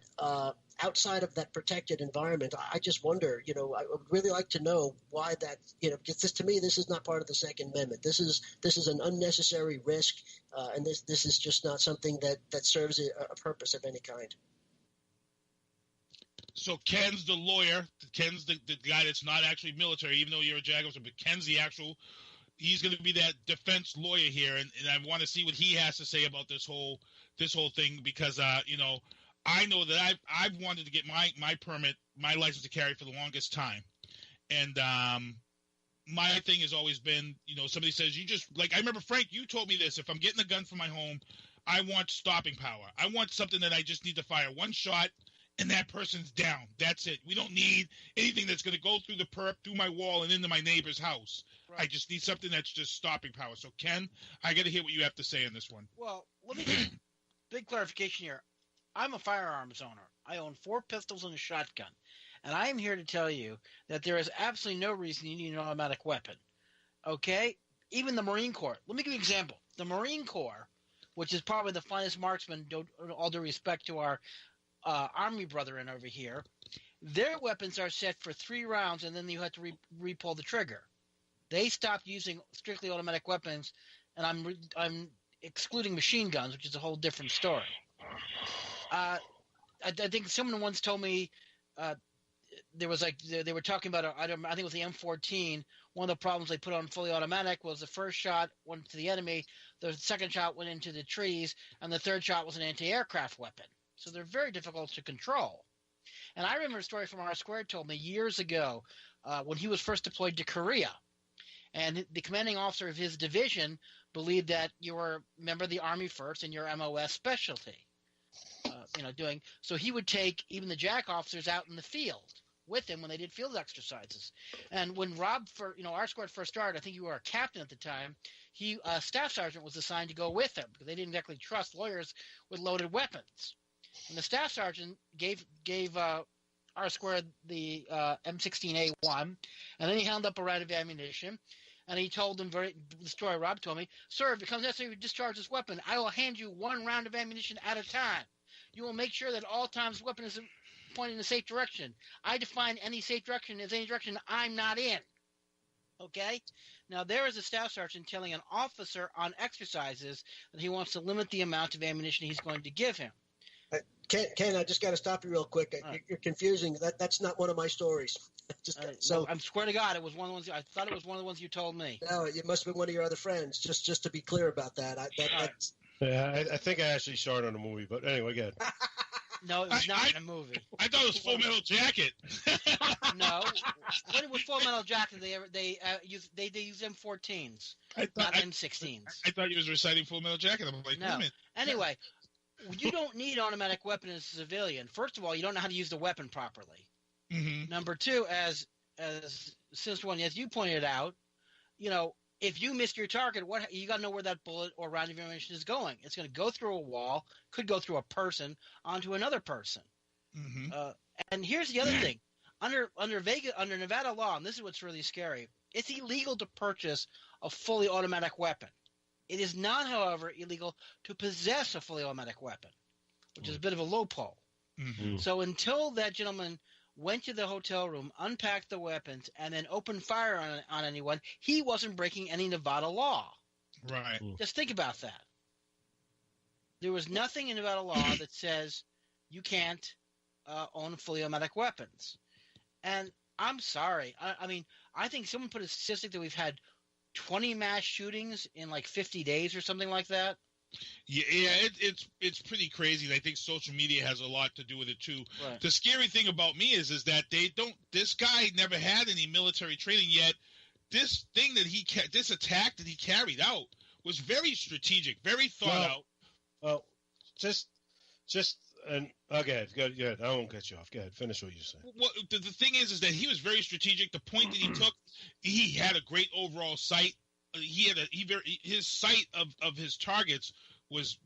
outside of that protected environment, I just wonder, I would really like to know why that, because to me, this is not part of the Second Amendment. This is an unnecessary risk, and this is just not something that serves a purpose of any kind. So Ken's the lawyer. Ken's the guy that's not actually military, even though you're a JAG officer, but Ken's the actual – he's going to be that defense lawyer here, and I want to see what he has to say about this whole thing because, I know that I've wanted to get my permit, my license to carry for the longest time. And my thing has always been, somebody says, I remember, Frank, you told me this. If I'm getting a gun for my home, I want stopping power. I want something that I just need to fire one shot and that person's down. That's it. We don't need anything that's going to go through the perp, through my wall, and into my neighbor's house. Right. I just need something that's just stopping power. So, Ken, I got to hear what you have to say on this one. Well, let me get big clarification here. I'm a firearms owner. I own 4 pistols and a shotgun. And I am here to tell you that there is absolutely no reason you need an automatic weapon. Okay? Even the Marine Corps. Let me give you an example. The Marine Corps, which is probably the finest marksman, all due respect to our Army brethren over here, their weapons are set for 3 rounds, and then you have to re-pull the trigger. They stopped using strictly automatic weapons, and I'm excluding machine guns, which is a whole different story. I think someone once told me there was they were talking about I think it was the M14. One of the problems they put on fully automatic was the first shot went to the enemy, the second shot went into the trees, and the third shot was an anti-aircraft weapon. So they're very difficult to control. And I remember a story from R Squared told me years ago when he was first deployed to Korea, and the commanding officer of his division believed that you were a member of the Army first and your MOS specialty. So he would take even the JAG officers out in the field with him when they did field exercises. And when Rob, R Squad first started, I think you were a captain at the time, staff sergeant was assigned to go with him because they didn't exactly trust lawyers with loaded weapons. And the staff sergeant gave R Squad the M16A1, and then he held up a round of ammunition, and he told them the story Rob told me, "Sir, if it becomes necessary to discharge this weapon, I will hand you 1 round of ammunition at a time. You will make sure that all times the weapon is pointed in a safe direction. I define any safe direction as any direction I'm not in." Okay? Now, there is a staff sergeant telling an officer on exercises that he wants to limit the amount of ammunition he's going to give him. Ken, I just got to stop you real quick. You're confusing. That's not one of my stories. I'm swear to God, it was one of the ones. I thought it was one of the ones you told me. No, it must have been one of your other friends. Just to be clear about that. I think I actually saw it on a movie, but anyway, again. No, it was not in a movie. I thought it was Full Metal Jacket. No, when it was Full Metal Jacket, they used M14s, not M16s. I thought you was reciting Full Metal Jacket. I'm like, no. Anyway, you don't need an automatic weapon as a civilian. First of all, you don't know how to use the weapon properly. Mm-hmm. Number 2, as you pointed out, if you miss your target, you got to know where that bullet or round of ammunition is going. It's going to go through a wall, could go through a person, onto another person. Mm-hmm. And here's the other thing: under Nevada law, and this is what's really scary, it's illegal to purchase a fully automatic weapon. It is not, however, illegal to possess a fully automatic weapon, which is a bit of a loophole. Mm-hmm. So until that gentleman went to the hotel room, unpacked the weapons, and then opened fire on anyone, he wasn't breaking any Nevada law. Right. Just think about that. There was nothing in Nevada law that says you can't own fully automatic weapons. And I'm sorry. I mean, I think someone put a statistic that we've had 20 mass shootings in like 50 days or something like that. Yeah, it's pretty crazy. And I think social media has a lot to do with it too. Right. The scary thing about me is that they don't. This guy never had any military training yet. This thing that this attack that he carried out was very strategic, very thought out. Well, just and okay, good. I won't cut you off. Go ahead, finish what you're saying. Well, the thing is that he was very strategic. The point that he took, he had a great overall sight. His sight of his targets was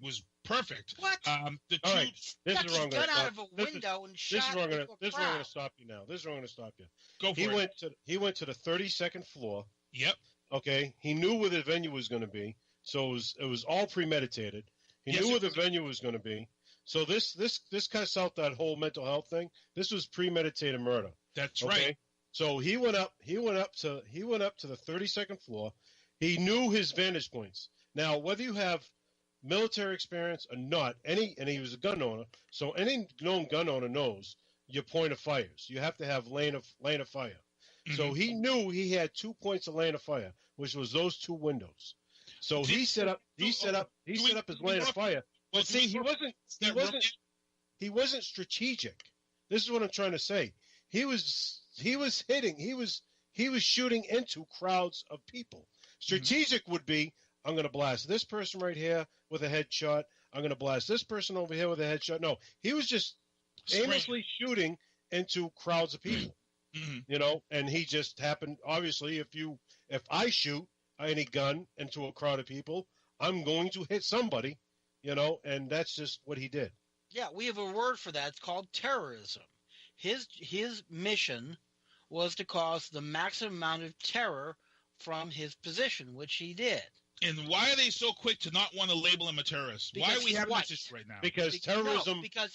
perfect. What? All right, this is wrong. Gun out of a window and shot. This is where I'm going to stop you now. This is where I'm going to stop you. Go for it. He went to the 32nd floor. Yep. Okay. He knew where the venue was going to be, so it was all premeditated. He knew where the venue was going to be. So this cuts out that whole mental health thing. This was premeditated murder. That's right. So he went up to the 32nd floor. He knew his vantage points. Now, whether you have military experience or not, and he was a gun owner, so any known gun owner knows your point of fires. You have to have lane of fire. Mm-hmm. So he knew he had 2 points of lane of fire, which was those two windows. So he set up his lane of fire. But see, he wasn't strategic. This is what I'm trying to say. He was shooting into crowds of people. Strategic would be, I'm going to blast this person right here with a headshot. I'm going to blast this person over here with a headshot. No, he was just aimlessly shooting into crowds of people. Mm-hmm. And he just happened. Obviously, if I shoot any gun into a crowd of people, I'm going to hit somebody. And that's just what he did. Yeah, we have a word for that. It's called terrorism. His mission was to cause the maximum amount of terror from his position, which he did. And why are they so quick to not want to label him a terrorist? Because why are we having this issue right now? Because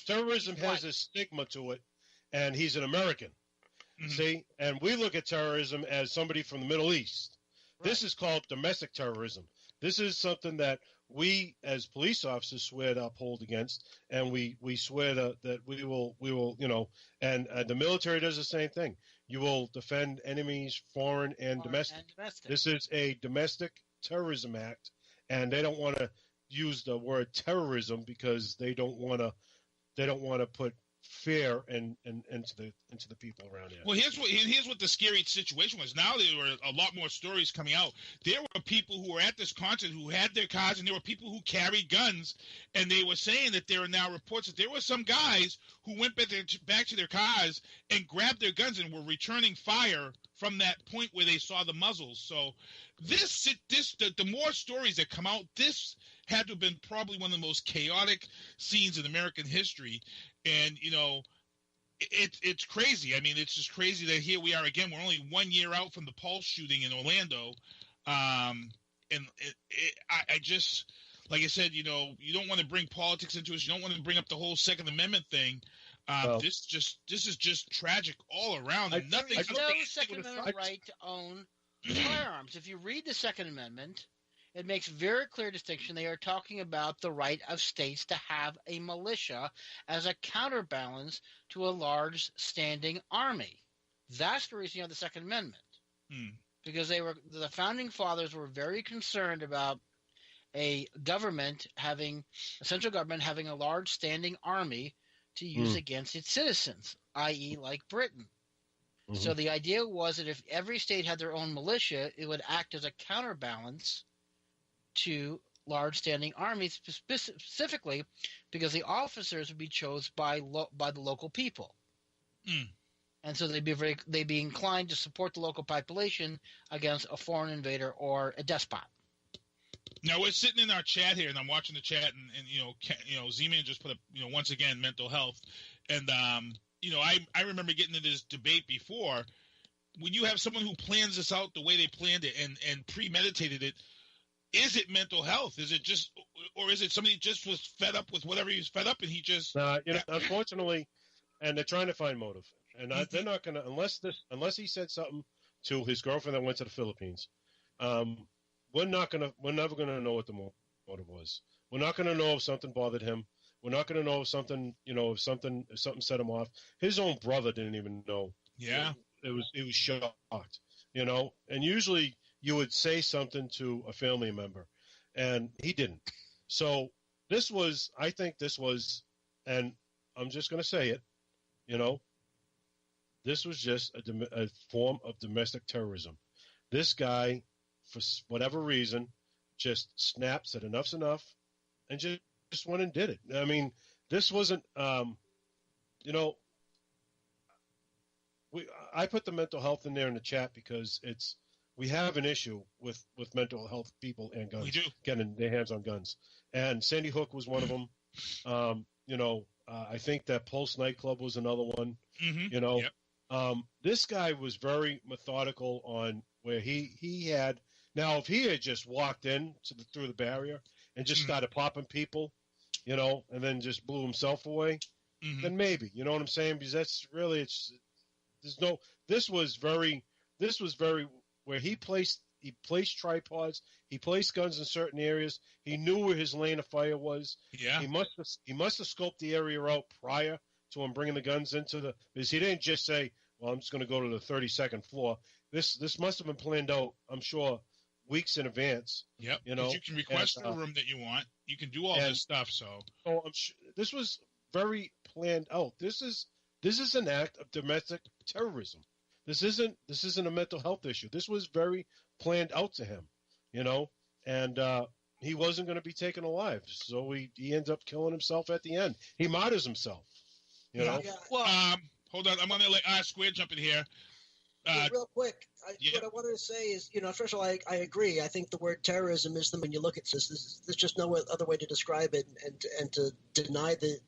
terrorism has a stigma to it, and he's an American. Mm-hmm. See? And we look at terrorism as somebody from the Middle East. Right. This is called domestic terrorism. This is something that we, as police officers, swear to uphold against, and we swear that we will, and the military does the same thing. You will defend enemies, foreign and domestic. This is a domestic terrorism act, and they don't want to use the word terrorism because they don't want to put fear into the people around here. Well, here's what the scary situation was. Now there were a lot more stories coming out. There were people who were at this concert who had their cars, and there were people who carried guns, and they were saying that there are now reports that there were some guys who went back to their cars and grabbed their guns and were returning fire from that point where they saw the muzzles. So the more stories that come out, this had to have been probably one of the most chaotic scenes in American history. And, it's crazy. I mean, it's just crazy that here we are again. We're only 1 year out from the Pulse shooting in Orlando. And I just, like I said, you don't want to bring politics into it. You don't want to bring up the whole Second Amendment thing. This is just tragic all around. And there's no Second Amendment right to own firearms. If you read the Second Amendment, it makes very clear distinction. They are talking about the right of states to have a militia as a counterbalance to a large standing army. That's the reason you have the Second Amendment. Because the founding fathers were very concerned about a central government having a large standing army to use against its citizens, i.e. like Britain. Mm-hmm. So the idea was that if every state had their own militia, it would act as a counterbalance to large standing armies, specifically because the officers would be chosen by the local people. And so they'd be inclined to support the local population against a foreign invader or a despot. Now we're sitting in our chat here, and I'm watching the chat, and Z-Man just put up, once again, mental health, and I remember getting into this debate before. When you have someone who plans this out the way they planned it and premeditated it, is it mental health? Is it just, or is it somebody just was fed up with whatever he was fed up and he just? Unfortunately, and they're trying to find motive, and they're not going to unless he said something to his girlfriend that went to the Philippines. We're never gonna know what the motive was. We're not gonna know if something bothered him. We're not gonna know if something set him off. His own brother didn't even know. Yeah, it was shocked. And usually you would say something to a family member, and he didn't. So I think this was, and I'm just going to say it, this was just a form of domestic terrorism. This guy, for whatever reason, just snapped, said enough's enough, and just went and did it. I mean, this wasn't, I put the mental health in there in the chat because we have an issue with mental health people and guns. We do. Getting their hands on guns. And Sandy Hook was one of them. I think that Pulse nightclub was another one. Mm-hmm. Yep. This guy was very methodical on where he had. Now, if he had just walked in through the barrier and just started popping people, and then just blew himself away, then maybe, you know what I'm saying? Because that's really, this was very where he placed tripods, he placed guns in certain areas. He knew where his lane of fire was. Yeah. He must have scoped the area out prior to him bringing the guns because he didn't just say, well, I'm just going to go to the 32nd floor. This must have been planned out, I'm sure, weeks in advance. Yep. You can request the room that you want. You can do all this stuff. So I'm sure, this was very planned out. This is an act of domestic terrorism. This isn't a mental health issue. This was very planned out to him, and he wasn't going to be taken alive. So he ends up killing himself at the end. He martyrs himself. Well, hold on. I'm going to let Square jump in here. Real quick, what I wanted to say is, first of all, I agree. I think the word terrorism is when you look at this, there's just no other way to describe it, and to deny that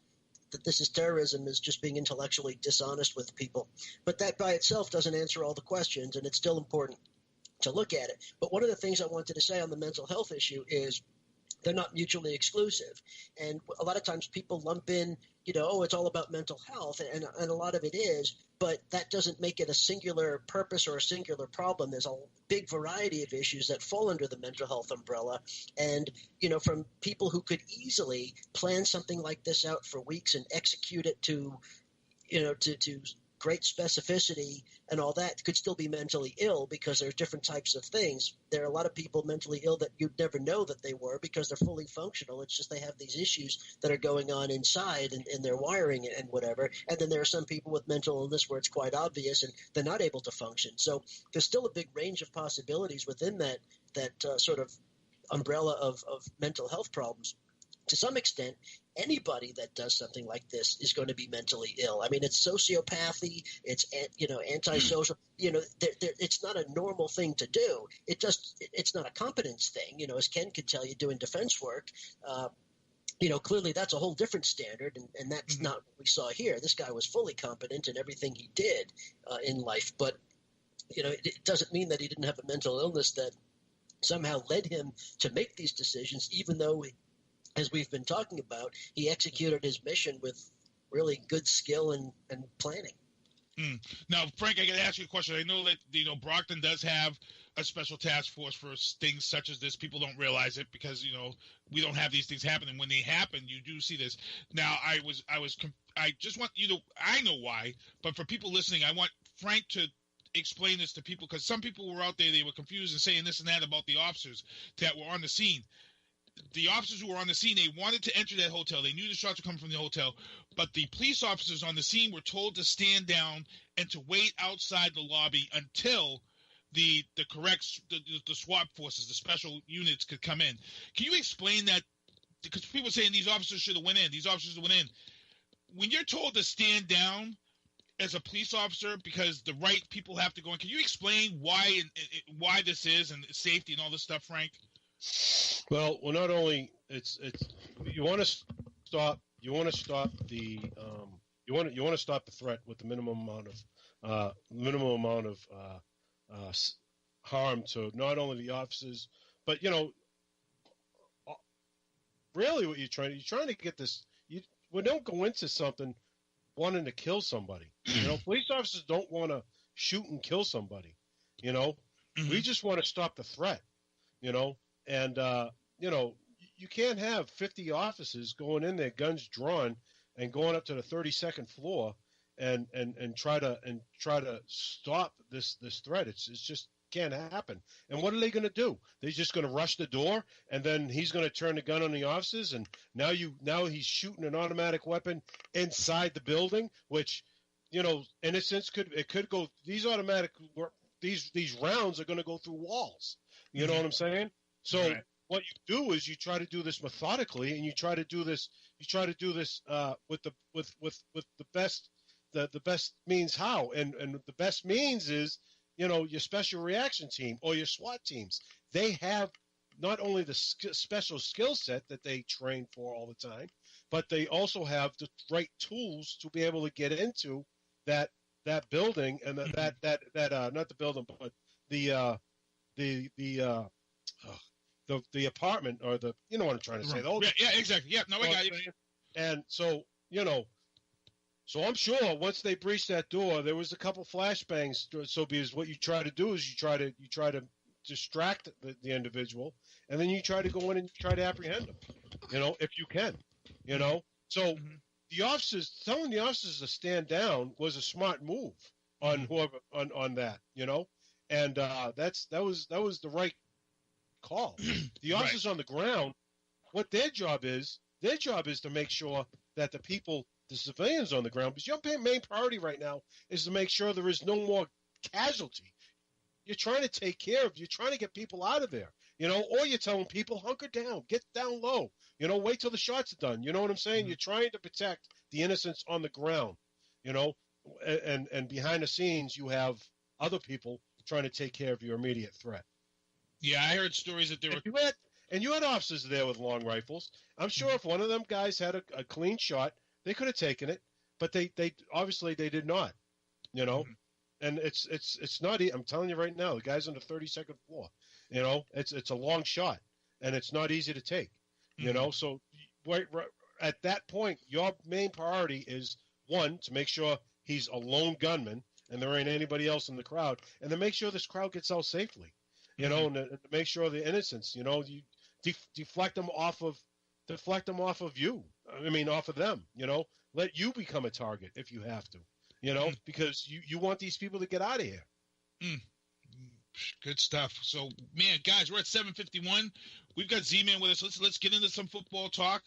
this is terrorism is just being intellectually dishonest with people. But that by itself doesn't answer all the questions, and it's still important to look at it. But one of the things I wanted to say on the mental health issue is they're not mutually exclusive. And a lot of times people lump in, it's all about mental health, and a lot of it is, but that doesn't make it a singular purpose or a singular problem. There's a big variety of issues that fall under the mental health umbrella. And, from people who could easily plan something like this out for weeks and execute it to great specificity and all that, could still be mentally ill because there's different types of things. There are a lot of people mentally ill that you'd never know that they were because they're fully functional. It's just they have these issues that are going on inside in their wiring and whatever. And then there are some people with mental illness where it's quite obvious and they're not able to function. So there's still a big range of possibilities within that sort of umbrella of mental health problems. To some extent, anybody that does something like this is going to be mentally ill. I mean, it's sociopathy, it's antisocial. It's not a normal thing to do. It's not a competence thing. As Ken could tell you, doing defense work, clearly that's a whole different standard, and that's not what we saw here. This guy was fully competent in everything he did in life, but it doesn't mean that he didn't have a mental illness that somehow led him to make these decisions, even though as we've been talking about, he executed his mission with really good skill and planning. Now, Frank, I got to ask you a question. I know that, Brockton does have a special task force for things such as this. People don't realize it because, we don't have these things happening. When they happen, you do see this. Now, I just want you to, I know why, but for people listening, I want Frank to explain this to people because some people were out there, they were confused and saying this and that about the officers that were on the scene. The officers who were on the scene, they wanted to enter that hotel. They knew the shots were coming from the hotel, but the police officers on the scene were told to stand down and to wait outside the lobby until the SWAT forces, the special units, could come in. Can you explain that? Because people are saying these officers should have went in. These officers went in. When you're told to stand down as a police officer because the right people have to go in, can you explain why this is and safety and all this stuff, Frank? Well, not only it's you want to stop the threat with the minimum amount of harm to not only the officers, but really what you're trying to get this. We don't go into something wanting to kill somebody. Police officers don't want to shoot and kill somebody. We just want to stop the threat. And, you can't have 50 officers going in there, guns drawn, and going up to the 32nd floor and try to stop this threat. It's just can't happen. And what are they going to do? They're just going to rush the door, and then he's going to turn the gun on the officers, and now he's shooting an automatic weapon inside the building, which, in a sense, could go. These rounds are going to go through walls. You know what I'm saying? So right. What you do is you try to do this methodically, and you try to do this with the best. The best means how, and the best means is, your special reaction team or your SWAT teams. They have not only the special skill set that they train for all the time, but they also have the right tools to be able to get into that building and that not the building, but the apartment, or the, what I'm trying to say. Yeah, exactly. Yeah, no, I got you. And so, so I'm sure once they breached that door, there was a couple flashbangs. So because what you try to do is you try to distract the individual, and then you try to go in and you try to apprehend them, if you can, So the officers, telling the officers to stand down was a smart move on whoever on that, and that was the right call. The officers on the ground, what their job is to make sure that the civilians on the ground, because your main priority right now is to make sure there is no more casualty. You're trying to you're trying to get people out of there, or you're telling people, hunker down, get down low, wait till the shots are done. You know what I'm saying? You're trying to protect the innocents on the ground, and behind the scenes you have other people trying to take care of your immediate threat. Yeah, I heard stories that there were. You had officers there with long rifles. I'm sure if one of them guys had a clean shot, they could have taken it, but they obviously they did not, And it's not. I'm telling you right now, the guy's on the 32nd floor. It's a long shot, and it's not easy to take. So right at that point, your main priority is, one, to make sure he's a lone gunman and there ain't anybody else in the crowd, and to make sure this crowd gets out safely. And to make sure the innocents, you deflect them off of you. I mean, off of them. Let you become a target if you have to. Because you want these people to get out of here. Good stuff. So, man, guys, we're at 7:51. We've got Z-Man with us. Let's get into some football talk.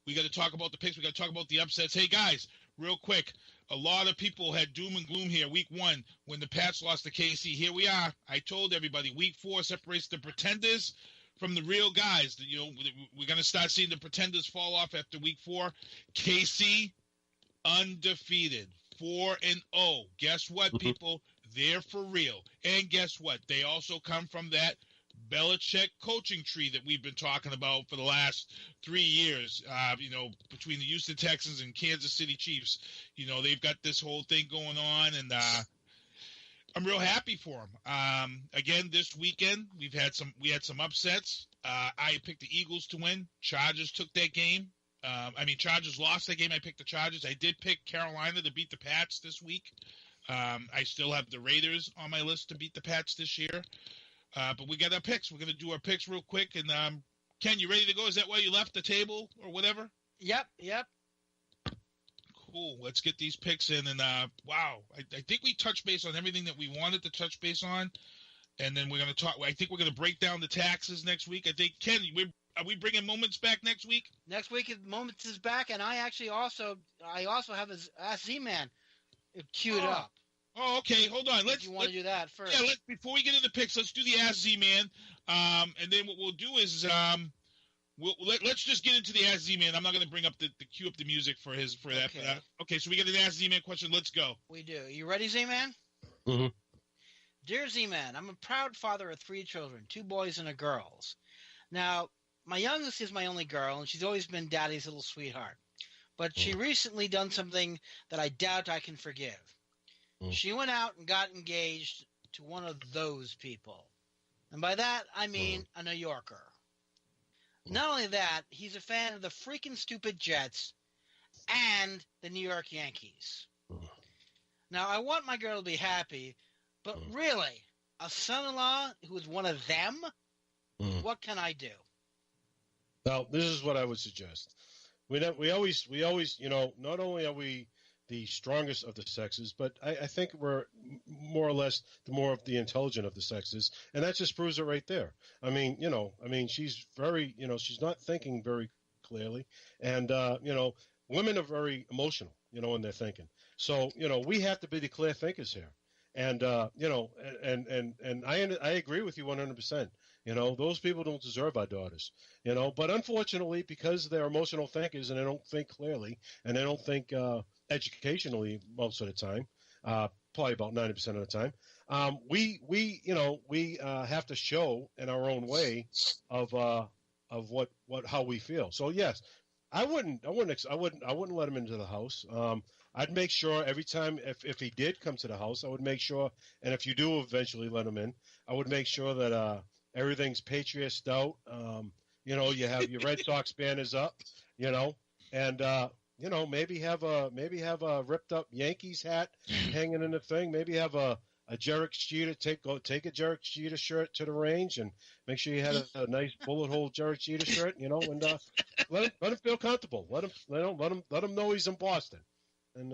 We got to talk about the picks. We got to talk about the upsets. Hey, guys, real quick. A lot of people had doom and gloom here. Week 1, when the Pats lost to KC. Here we are. I told everybody, Week 4 separates the pretenders from the real guys. We're going to start seeing the pretenders fall off after Week 4. KC, undefeated, 4-0. Guess what, people? They're for real. And guess what? They also come from that Belichick coaching tree that we've been talking about for the last 3 years, between the Houston Texans and Kansas City Chiefs. They've got this whole thing going on, and I'm real happy for them. Again, this weekend we had some upsets. I picked the Eagles to win. Chargers took that game. Chargers lost that game. I picked the Chargers. I did pick Carolina to beat the Pats this week. I still have the Raiders on my list to beat the Pats this year. But we got our picks. We're going to do our picks real quick. And Ken, you ready to go? Is that why you left the table or whatever? Yep. Cool. Let's get these picks in. And wow, I think we touched base on everything that we wanted to touch base on. And then we're going to talk. I think we're going to break down the taxes next week. I think, Ken, are we bringing Moments back next week? Next week, Moments is back, and I actually also have his Ask Z-Man queued up. Oh, okay. Hold on. You want to do that first? Yeah. Before we get into the picks, let's do the Ask Z-Man. And then what we'll do is let's just get into the Ask Z-Man. I'm not going to bring up the cue up the music for that. Okay. So we get an Ask Z-Man question. Let's go. We do. You ready, Z-Man? Mm-hmm. Dear Z-Man, I'm a proud father of 3 children, 2 boys and a girl. Now, my youngest is my only girl, and she's always been Daddy's little sweetheart. But she recently done something that I doubt I can forgive. She went out and got engaged to one of those people. And by that, I mean a New Yorker. Not only that, he's a fan of the freaking stupid Jets and the New York Yankees. Now, I want my girl to be happy, but really, a son-in-law who is one of them? What can I do? Well, this is what I would suggest. We always, not only are we the strongest of the sexes, but I think we're more or less the more of the intelligent of the sexes, and that just proves it right there. I mean, she's very, she's not thinking very clearly, and women are very emotional, when they're thinking. So, we have to be the clear thinkers here. And and I agree with you 100%. Those people don't deserve our daughters. But unfortunately, because they're emotional thinkers and they don't think clearly and they don't think educationally most of the time, probably about 90% of the time, we have to show in our own way of how we feel. So yes, I wouldn't let him into the house. I'd make sure every time if he did come to the house, I would make sure, and if you do eventually let him in, I would make sure that everything's Patriots out. You have your Red Sox banners up, and maybe have a ripped up Yankees hat hanging in the thing. Maybe have a Derek Jeter take a Derek Jeter shirt to the range and make sure you had a nice bullet hole Derek Jeter shirt, and let him feel comfortable. Let him know he's in Boston. And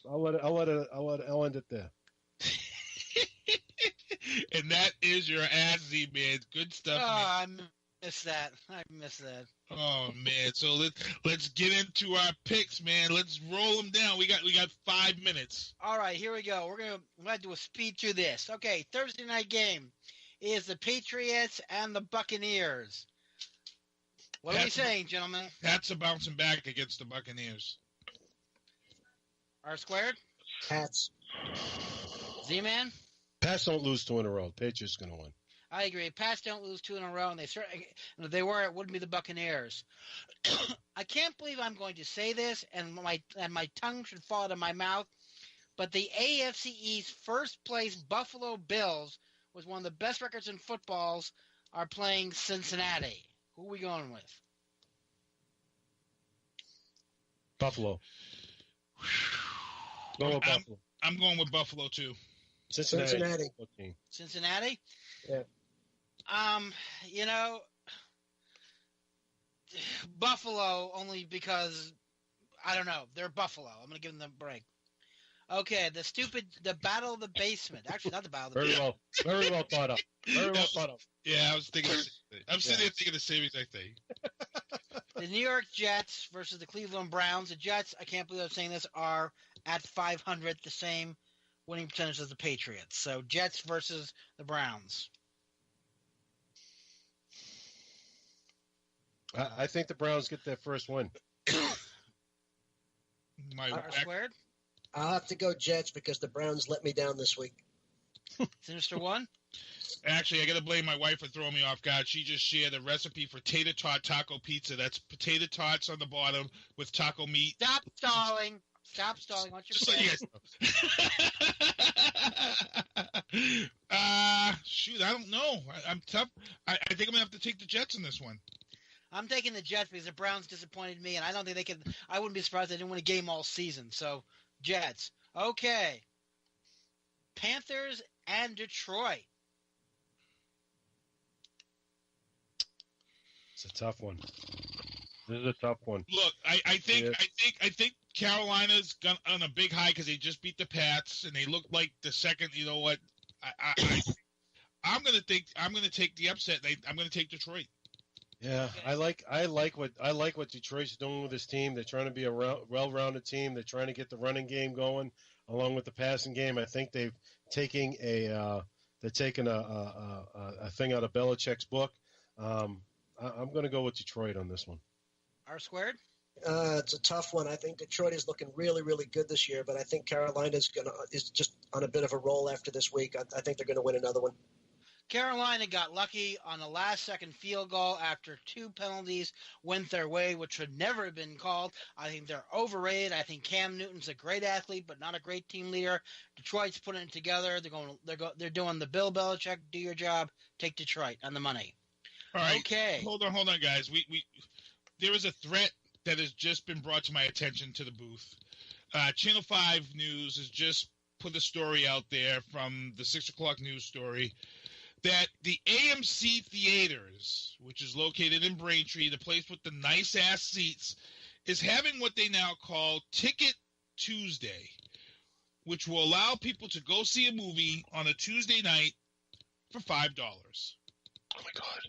I'll end it there. And that is your Azzy, man. Good stuff. Oh, man. I miss that. Oh man. So let's get into our picks, man. Let's roll them down. We got 5 minutes. All right, here we go. We're gonna do a speed through this. Okay, Thursday night game is the Patriots and the Buccaneers. What are we saying, gentlemen? Pats are bouncing back against the Buccaneers. R squared? Pats. Z-Man? Pats don't lose 2 in a row. Patriots going to win. I agree. Pats don't lose 2 in a row, and if they were, it wouldn't be the Buccaneers. I can't believe I'm going to say this, and my tongue should fall out of my mouth, but the AFC East first place Buffalo Bills was one of the best records in footballs are playing Cincinnati. Who are we going with? Buffalo. Buffalo. I'm going with Buffalo too. Cincinnati. Cincinnati? Yeah. Buffalo only because I don't know. They're Buffalo. I'm going to give them a break. Okay, the Battle of the Basement. Actually, not the Battle of the Basement. Very well thought up. Very well thought up. Yeah, I was thinking. I'm sitting there thinking the same exact thing. The New York Jets versus the Cleveland Browns. The Jets, I can't believe I'm saying this, are at 500, the same winning percentage as the Patriots. So Jets versus the Browns. I think the Browns get their first win. Squared? I'll have to go Jets because the Browns let me down this week. Sinister One? Actually, I got to blame my wife for throwing me off guard. She just shared a recipe for tater tot taco pizza. That's potato tots on the bottom with taco meat. Stop stalling. What's your just pick? Shoot, I don't know. I'm tough. I think I'm going to have to take the Jets in this one. I'm taking the Jets because the Browns disappointed me, and I don't think they could. I wouldn't be surprised if they didn't win a game all season. So, Jets. Okay. Panthers and Detroit. It's a tough one. This is a tough one. Look, I think Carolina's on a big high because they just beat the Pats and they look like the second. You know what? I'm gonna take the upset. I'm gonna take Detroit. Yeah, I like what Detroit's doing with this team. They're trying to be a well-rounded team. They're trying to get the running game going along with the passing game. I think they're taking a thing out of Belichick's book. I'm going to go with Detroit on this one. R squared? It's a tough one. I think Detroit is looking really, really good this year, but I think Carolina is just on a bit of a roll after this week. I think they're going to win another one. Carolina got lucky on a last-second field goal after 2 penalties went their way, which should never have been called. I think they're overrated. I think Cam Newton's a great athlete, but not a great team leader. Detroit's putting it together. They're doing the Bill Belichick, do your job, take Detroit on the money. All right. Okay. Hold on, guys. There is a threat that has just been brought to my attention to the booth. Channel 5 News has just put a story out there from the 6 o'clock news story that the AMC Theaters, which is located in Braintree, the place with the nice-ass seats, is having what they now call ticket Tuesday, which will allow people to go see a movie on a Tuesday night for $5. Oh my God.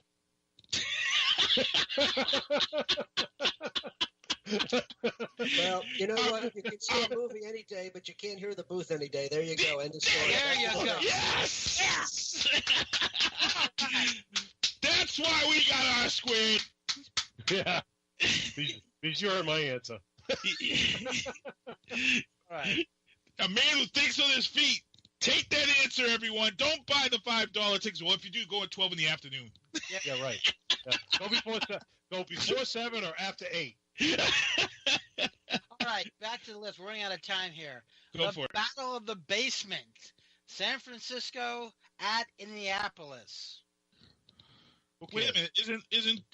Well, you know what? You can see a movie any day, but you can't hear the booth any day. There you go. End of story. There you go. Yes! That's why we got our squid. Yeah. Be sure of my answer. Right. A man who thinks on his feet. Take that answer, everyone. Don't buy the $5 tickets. Well, if you do, go at 12 in the afternoon. Yeah, right. Yeah. Go before 7 or after 8. All right, back to the list. We're running out of time here. Go for it. Battle of the Basement. San Francisco at Indianapolis. Okay. Wait a minute.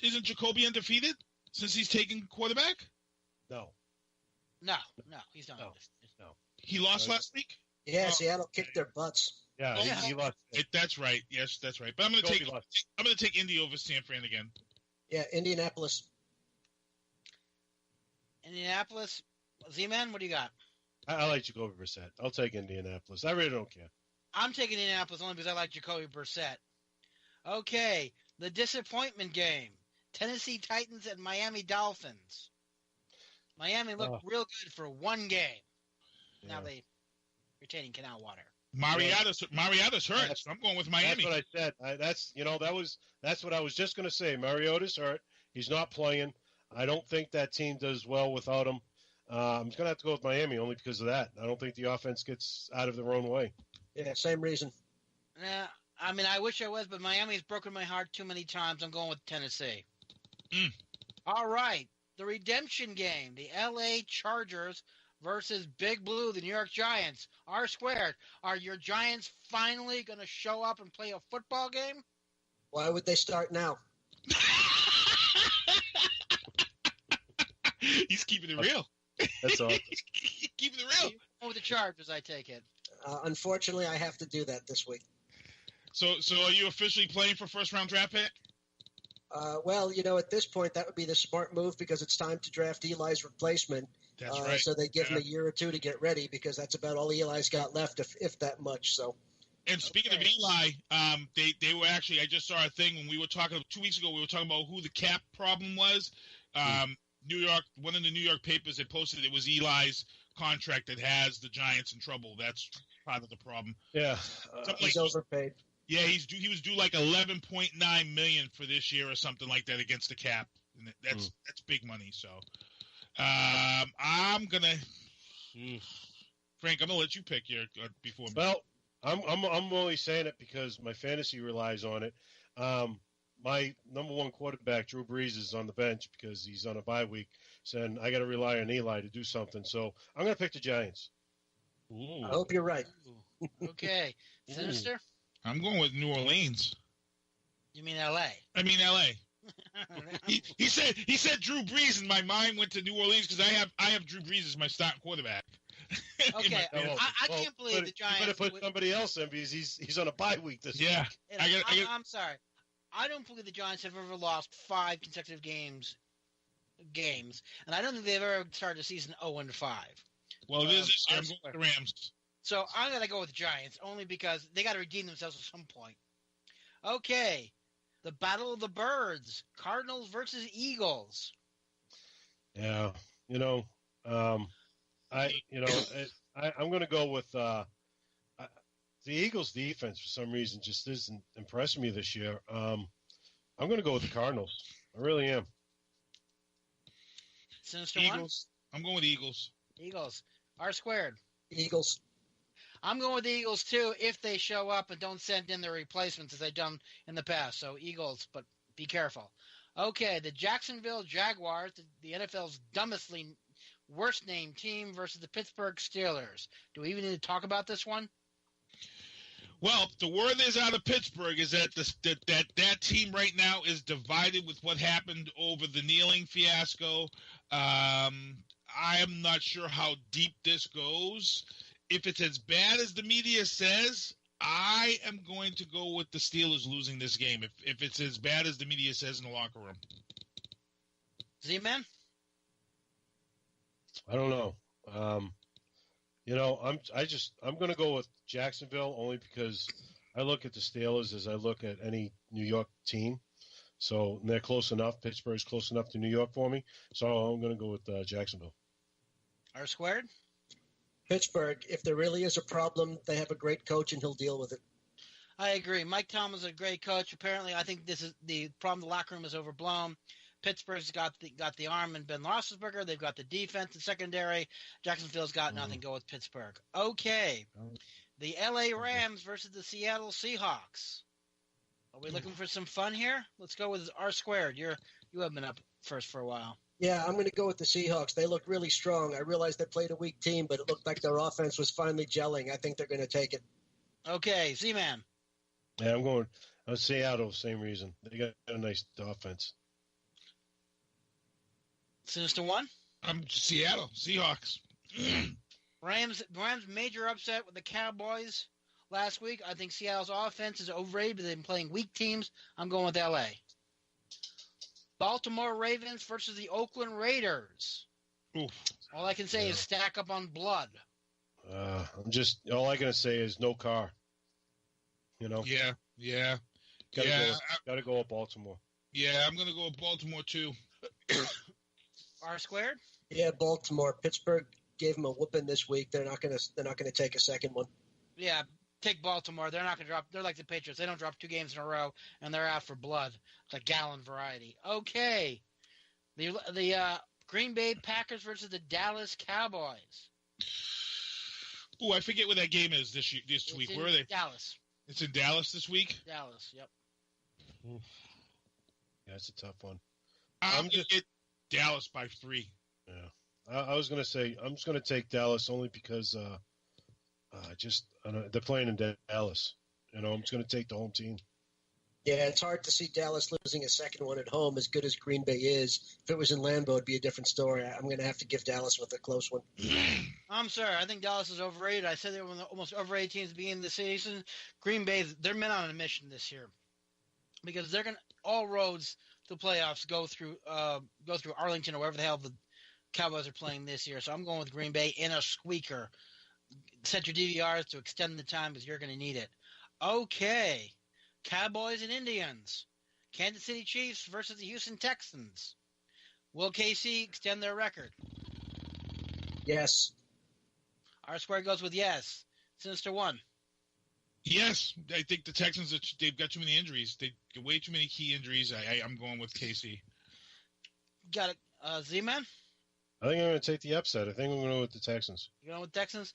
Isn't Jacoby undefeated since he's taken quarterback? No. No, he's not. No. He lost last week? Yeah, Seattle kicked their butts. Yeah, he lost. That's right. Yes, that's right. But I'm going to take Indy over San Fran again. Yeah, Indianapolis. Indianapolis. Z-Man, what do you got? I like Jacoby Brissett. I'll take Indianapolis. I really don't care. I'm taking Indianapolis only because I like Jacoby Brissett. Okay, the disappointment game. Tennessee Titans and Miami Dolphins. Miami looked real good for one game. Now they retaining canal water. Mariota's hurt, so I'm going with Miami. That's what I said. That's what I was just going to say. Mariota's hurt. He's not playing. I don't think that team does well without him. I'm going to have to go with Miami only because of that. I don't think the offense gets out of their own way. Yeah, same reason. I mean, I wish I was, but Miami's broken my heart too many times. I'm going with Tennessee. All right, the redemption game. The L.A. Chargers versus Big Blue, the New York Giants. R squared. Are your Giants finally going to show up and play a football game? Why would they start now? He's keeping it real. That's all. Keeping it real. Over the Chargers, I take it. Unfortunately, I have to do that this week. So are you officially playing for first-round draft pick? Well, at this point, that would be the smart move because it's time to draft Eli's replacement. That's right. So they give him a year or two to get ready because that's about all Eli's got left, if that much. So. And speaking of Eli, they were actually. I just saw a thing when we were talking 2 weeks ago. We were talking about who the cap problem was. New York, one of the New York papers had posted it was Eli's contract that has the Giants in trouble. That's part of the problem. Yeah, he's overpaid. Yeah, he was due like $11.9 million for this year or something like that against the cap. And that's big money. So I'm gonna Frank. I'm gonna let you pick your before me. Well, I'm only saying it because my fantasy relies on it. My number one quarterback, Drew Brees, is on the bench because he's on a bye week. So I got to rely on Eli to do something. So I'm going to pick the Giants. I hope you're right. Okay. Sinister? I'm going with New Orleans. You mean L.A.? I mean L.A. he said Drew Brees, and my mind went to New Orleans because I have Drew Brees as my starting quarterback. Okay, I can't believe the Giants. You better put somebody else in because he's on a bye week this week. Yeah, I'm sorry. I don't believe the Giants have ever lost 5 consecutive games, and I don't think they've ever started a season 0-5. Well, it is this year. I'm going with the Rams. So I'm going to go with the Giants only because they got to redeem themselves at some point. Okay, the Battle of the Birds: Cardinals versus Eagles. Yeah, I'm going to go with the Eagles' defense for some reason just isn't impressing me this year. I'm going to go with the Cardinals. I really am. Sinister Eagles. I'm going with Eagles. Eagles. R squared. Eagles. I'm going with the Eagles too if they show up and don't send in their replacements as they've done in the past. So Eagles, but be careful. Okay, the Jacksonville Jaguars, the NFL's worst named team versus the Pittsburgh Steelers. Do we even need to talk about this one? Well, the word is out of Pittsburgh is that that team right now is divided with what happened over the kneeling fiasco. I am not sure how deep this goes. If it's as bad as the media says, I am going to go with the Steelers losing this game. If it's as bad as the media says in the locker room. Z-Man? I don't know. You know, I'm going to go with Jacksonville only because I look at the Steelers as I look at any New York team. So they're close enough. Pittsburgh's close enough to New York for me. So I'm going to go with Jacksonville. R squared? Pittsburgh, if there really is a problem, they have a great coach and he'll deal with it. I agree. Mike Tomlin's a great coach. Apparently, I think this is the problem. The locker room is overblown. Pittsburgh's got the arm and Ben Roethlisberger. They've got the defense and secondary. Jacksonville's got nothing. Go with Pittsburgh. Okay. The L.A. Rams versus the Seattle Seahawks. Are we looking for some fun here? Let's go with R squared. You have been up first for a while. Yeah, I'm going to go with the Seahawks. They look really strong. I realized they played a weak team, but it looked like their offense was finally gelling. I think they're going to take it. Okay, Z-Man. Yeah, I'm going Seattle, same reason. They got a nice offense. Sinister one? I'm Seattle, Seahawks. Rams major upset with the Cowboys last week. I think Seattle's offense is overrated, but they've been playing weak teams. I'm going with LA. Baltimore Ravens versus the Oakland Raiders. Oof. All I can say is stack up on blood. All I can say is no car. You know? Yeah. Gotta go with Baltimore. Yeah, I'm gonna go with Baltimore too. R squared? Yeah, Baltimore. Pittsburgh gave them a whooping this week. They're not gonna take a second one. Yeah, take Baltimore. They're not gonna drop. They're like the Patriots. They don't drop 2 games in a row, and they're out for blood. It's a gallon variety. Okay, the Green Bay Packers versus the Dallas Cowboys. Ooh, I forget where that game is this week. Where are they? Dallas. It's in Dallas this week? Dallas, yep. Yeah, it's a tough one. I'm going to get Dallas by 3. Yeah. I was going to say, I'm just going to take Dallas only because they're playing in Dallas. You know, I'm just going to take the home team. Yeah, it's hard to see Dallas losing a second one at home as good as Green Bay is. If it was in Lambeau, it'd be a different story. I'm going to have to give Dallas with a close one. I'm sorry. I think Dallas is overrated. I said they were one of the almost overrated teams at the beginning of the season. Green Bay, they're men on a mission this year because they're going to all roads to playoffs go through Arlington or wherever the hell the Cowboys are playing this year. So I'm going with Green Bay in a squeaker. Set your DVRs to extend the time because you're going to need it. Okay. Cowboys and Indians. Kansas City Chiefs versus the Houston Texans. Will KC extend their record? Yes. R squared goes with yes. Sinister one. Yes. I think the Texans, they've got too many injuries. They get way too many key injuries. I'm going with KC. Got it. Z-Man? I think I'm going to take the upset. I think I'm going to go with the Texans. You going with Texans?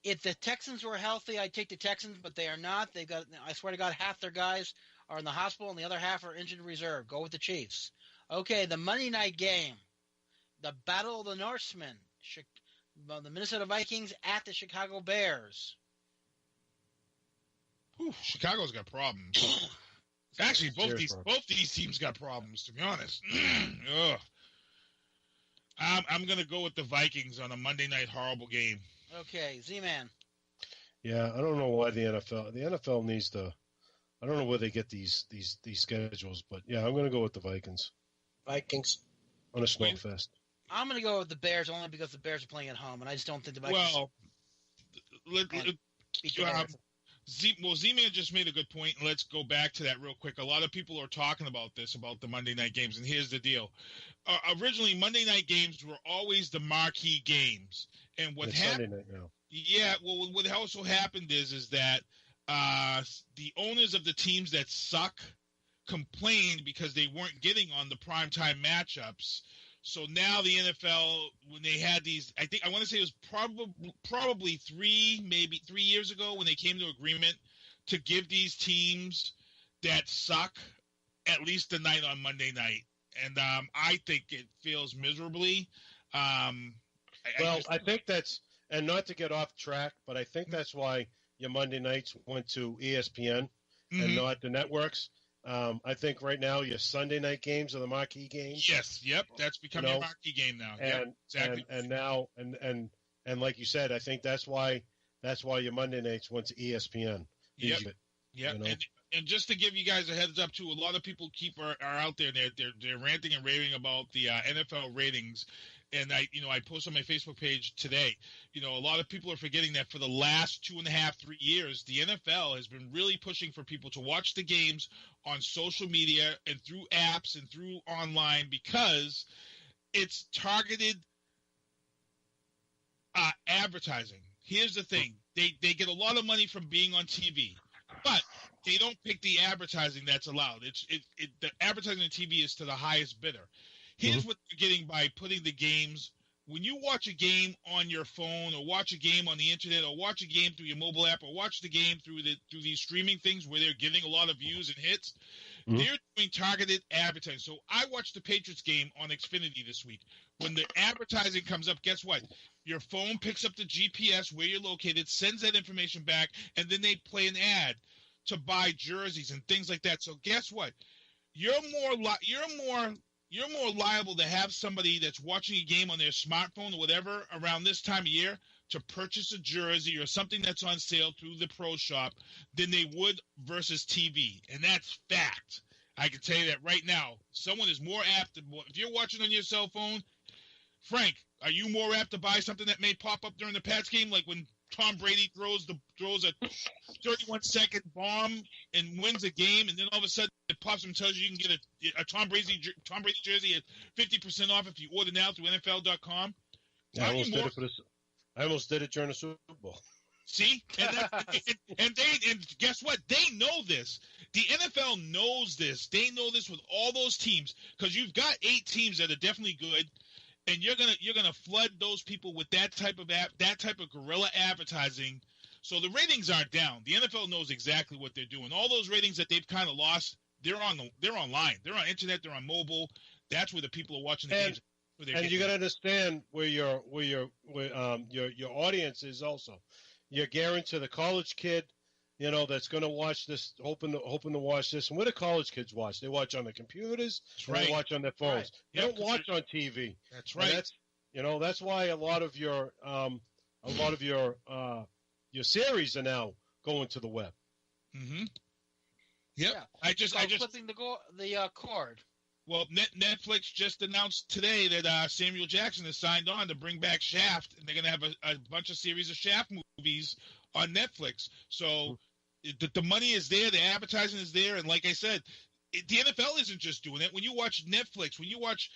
If the Texans were healthy, I'd take the Texans, but they are not. They've got, I swear to God, half their guys are in the hospital and the other half are injured reserve. Go with the Chiefs. Okay, the Monday night game. The Battle of the Norsemen. The Minnesota Vikings at the Chicago Bears. Whew, Chicago's got problems. Actually, both these teams got problems, to be honest. Ugh. I'm going to go with the Vikings on a Monday night horrible game. Okay, Z-Man. Yeah, I don't know why the NFL needs to. I don't know where they get these schedules, but yeah, I'm going to go with the Vikings. Vikings on a snowfest. I'm going to go with the Bears only because the Bears are playing at home, and I just don't think the Vikings. Well, Z-Man just made a good point, and let's go back to that real quick. A lot of people are talking about this, about the Monday night games, and here's the deal. Originally, Monday night games were always the marquee games. And what happened? Sunday night now. Yeah, well, what also happened is that the owners of the teams that suck complained because they weren't getting on the primetime matchups. So now the NFL, when they had these, I want to say it was probably 3 years ago when they came to agreement to give these teams that suck at least a night on Monday night. And I think it feels miserably. I think that's, and not to get off track, but I think that's why your Monday nights went to ESPN and not the networks. I think right now your Sunday night games are the marquee games. Yes, yep, that's becoming a marquee game now. And exactly. And now and like you said, I think that's why your Monday nights went to ESPN. Yep. You know? And just to give you guys a heads up too, a lot of people are out there. They're ranting and raving about the NFL ratings, And I posted on my Facebook page today, a lot of people are forgetting that for the last 2.5, 3 years, the NFL has been really pushing for people to watch the games on social media and through apps and through online because it's targeted advertising. Here's the thing. They get a lot of money from being on TV, but they don't pick the advertising that's allowed. The advertising on TV is to the highest bidder. Here's what you're getting by putting the games. When you watch a game on your phone or watch a game on the internet or watch a game through your mobile app or watch the game through these streaming things where they're getting a lot of views and hits, they're doing targeted advertising. So I watched the Patriots game on Xfinity this week. When the advertising comes up, guess what? Your phone picks up the GPS where you're located, sends that information back, and then they play an ad to buy jerseys and things like that. So guess what? You're more liable to have somebody that's watching a game on their smartphone or whatever around this time of year to purchase a jersey or something that's on sale through the pro shop than they would versus TV. And that's fact. I can tell you that right now. Someone is more apt to, if you're watching on your cell phone, Frank, are you more apt to buy something that may pop up during the Pats game, like when Tom Brady throws a 31-second bomb and wins a game, and then all of a sudden it pops up and tells you can get a Tom Brady jersey at 50% off if you order now through NFL.com? I almost did it during the Super Bowl. See? And guess what? They know this. The NFL knows this. They know this with all those teams because you've got 8 teams that are definitely good. And you're gonna flood those people with that type of guerrilla advertising, so the ratings aren't down. The NFL knows exactly what they're doing. All those ratings that they've kind of lost, they're online, they're on internet, they're on mobile. That's where the people are watching the games. And you got to understand where your audience is also. You're gearing to the college kid, that's going to watch this, hoping to watch this. And what do college kids watch? They watch on their computers. They watch on their phones. Right. They don't watch on TV. That's right. And that's why a lot of your series are now going to the web. Mm-hmm. Yep. Yeah. I just flipping the cord. Well, Netflix just announced today that Samuel Jackson has signed on to bring back Shaft, and they're going to have a bunch of series of Shaft movies on Netflix. So the money is there, the advertising is there, and like I said, the NFL isn't just doing it. When you watch Netflix, when you watch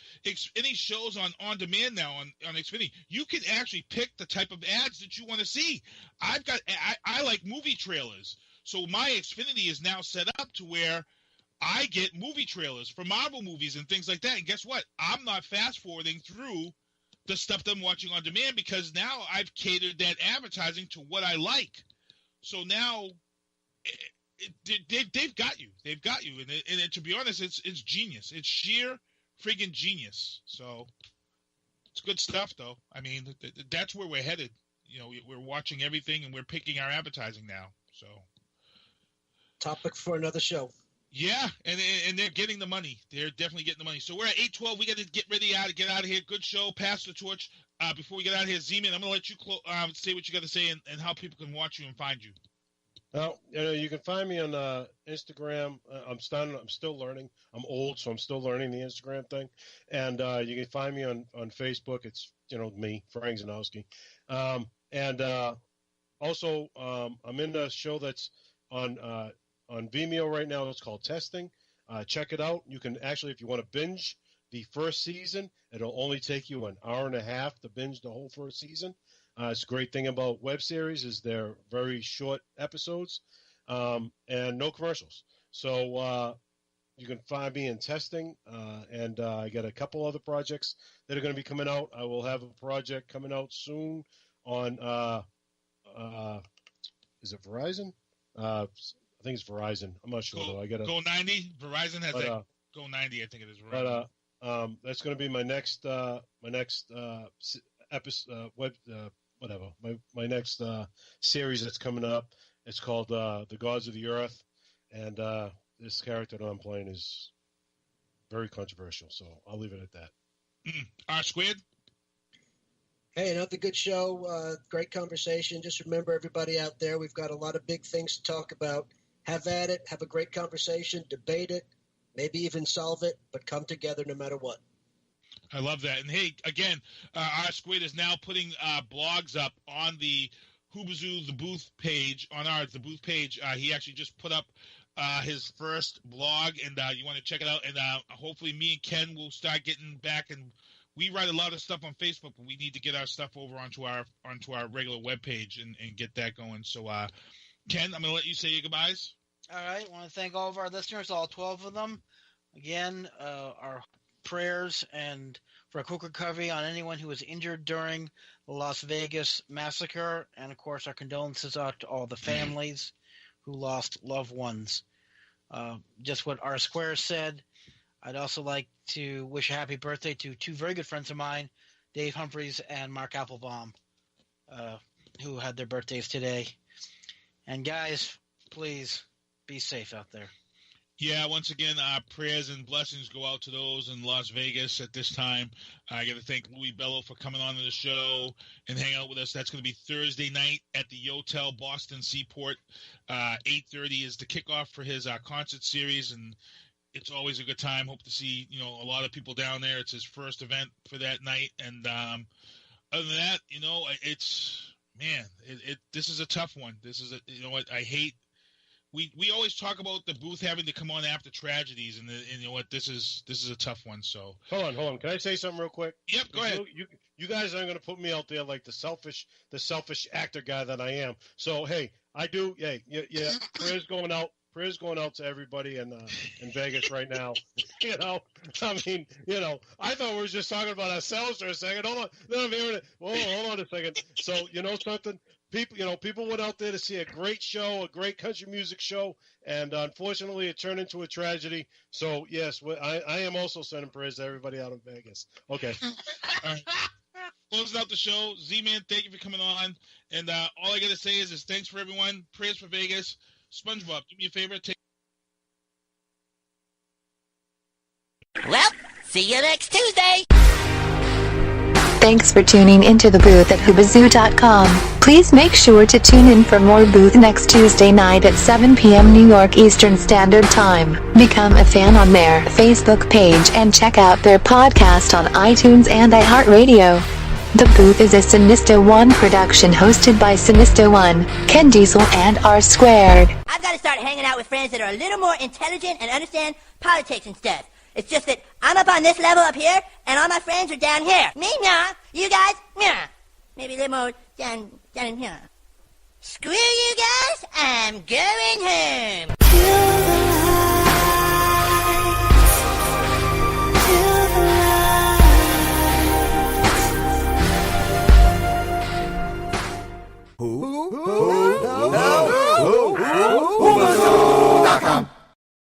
any shows on demand now on Xfinity, you can actually pick the type of ads that you want to see. I like movie trailers, so my Xfinity is now set up to where I get movie trailers for Marvel movies and things like that. And guess what? I'm not fast forwarding through the stuff that I'm watching on demand because now I've catered that advertising to what I like. So now they've got you. They've got you. And to be honest, it's genius. It's sheer friggin' genius. So it's good stuff, though. I mean, that's where we're headed. We're watching everything and we're picking our advertising now. So topic for another show. Yeah, and they're getting the money. They're definitely getting the money. So we're at 8:12. We got to get out of here. Good show. Pass the torch. Before we get out of here, Z-Man, I'm going to let you say what you got to say and how people can watch you and find you. Well, you can find me on Instagram. I'm still learning. I'm old, so I'm still learning the Instagram thing. And you can find me on Facebook. It's me, Frank Zanowski. And also, I'm in a show that's on Vimeo right now. It's called Testing. Check it out. You can actually, if you want to binge the first season, it'll only take you an hour and a half to binge the whole first season. It's a great thing about web series is they're very short episodes and no commercials. So you can find me in Testing, and I got a couple other projects that are going to be coming out. I will have a project coming out soon on is it Verizon? I think it's Verizon. I'm not sure though. I got Go 90. Verizon has that Go 90. I think it is Verizon. But that's going to be my next episode. My next series that's coming up. It's called The Gods of the Earth, and this character that I'm playing is very controversial. So I'll leave it at that. R Squared. Hey, another good show. Great conversation. Just remember, everybody out there, we've got a lot of big things to talk about. Have at it. Have a great conversation. Debate it. Maybe even solve it. But come together no matter what. I love that. And hey, again, R Squared is now putting blogs up on the Whoobazoo, the Booth page, on the Booth page. He actually just put up his first blog, and you want to check it out. And hopefully me and Ken will start getting back. And we write a lot of stuff on Facebook, but we need to get our stuff over onto our regular webpage and get that going. So, Ken, I'm going to let you say your goodbyes. All right. I want to thank all of our listeners, all 12 of them. Again, our prayers and for a quick recovery on anyone who was injured during the Las Vegas massacre, and of course our condolences out to all the families who lost loved ones. Just what R Square said, I'd also like to wish a happy birthday to two very good friends of mine, Dave Humphreys and Mark Applebaum, who had their birthdays today. And guys, please be safe out there. Yeah, once again, prayers and blessings go out to those in Las Vegas at this time. I got to thank Louie Bello for coming on to the show and hanging out with us. That's going to be Thursday night at the Yotel Boston Seaport. 8:30 is the kickoff for his concert series, and it's always a good time. Hope to see a lot of people down there. It's his first event for that night, and other than that, this is a tough one. This is I hate. We always talk about the Booth having to come on after tragedies, and you know what? This is a tough one. So hold on. Can I say something real quick? Yep, go ahead. You guys aren't going to put me out there like the selfish actor guy that I am. So hey, I do. Hey, yeah. Prayers going out to everybody in Vegas right now. I thought we were just talking about ourselves for a second. Hold on, no, I'm hearing it. Hold on a second. So something. People went out there to see a great show, a great country music show, and unfortunately it turned into a tragedy. So, yes, I am also sending prayers to everybody out in Vegas. Okay. All right. Closing out the show, Z-Man, thank you for coming on. And all I got to say is thanks for everyone. Prayers for Vegas. SpongeBob, do me a favor. Well, see you next Tuesday. Thanks for tuning into the booth at Whoobazoo.com. Please make sure to tune in for more Booth next Tuesday night at 7 p.m. New York Eastern Standard Time. Become a fan on their Facebook page and check out their podcast on iTunes and iHeartRadio. The Booth is a Sinister One production hosted by Sinister One, Ken Diesel, and R Squared. I've got to start hanging out with friends that are a little more intelligent and understand politics and stuff. It's just that I'm up on this level up here, and all my friends are down here. Me, nah. You guys, nah. Maybe a little more down in here. Screw you guys, I'm going home.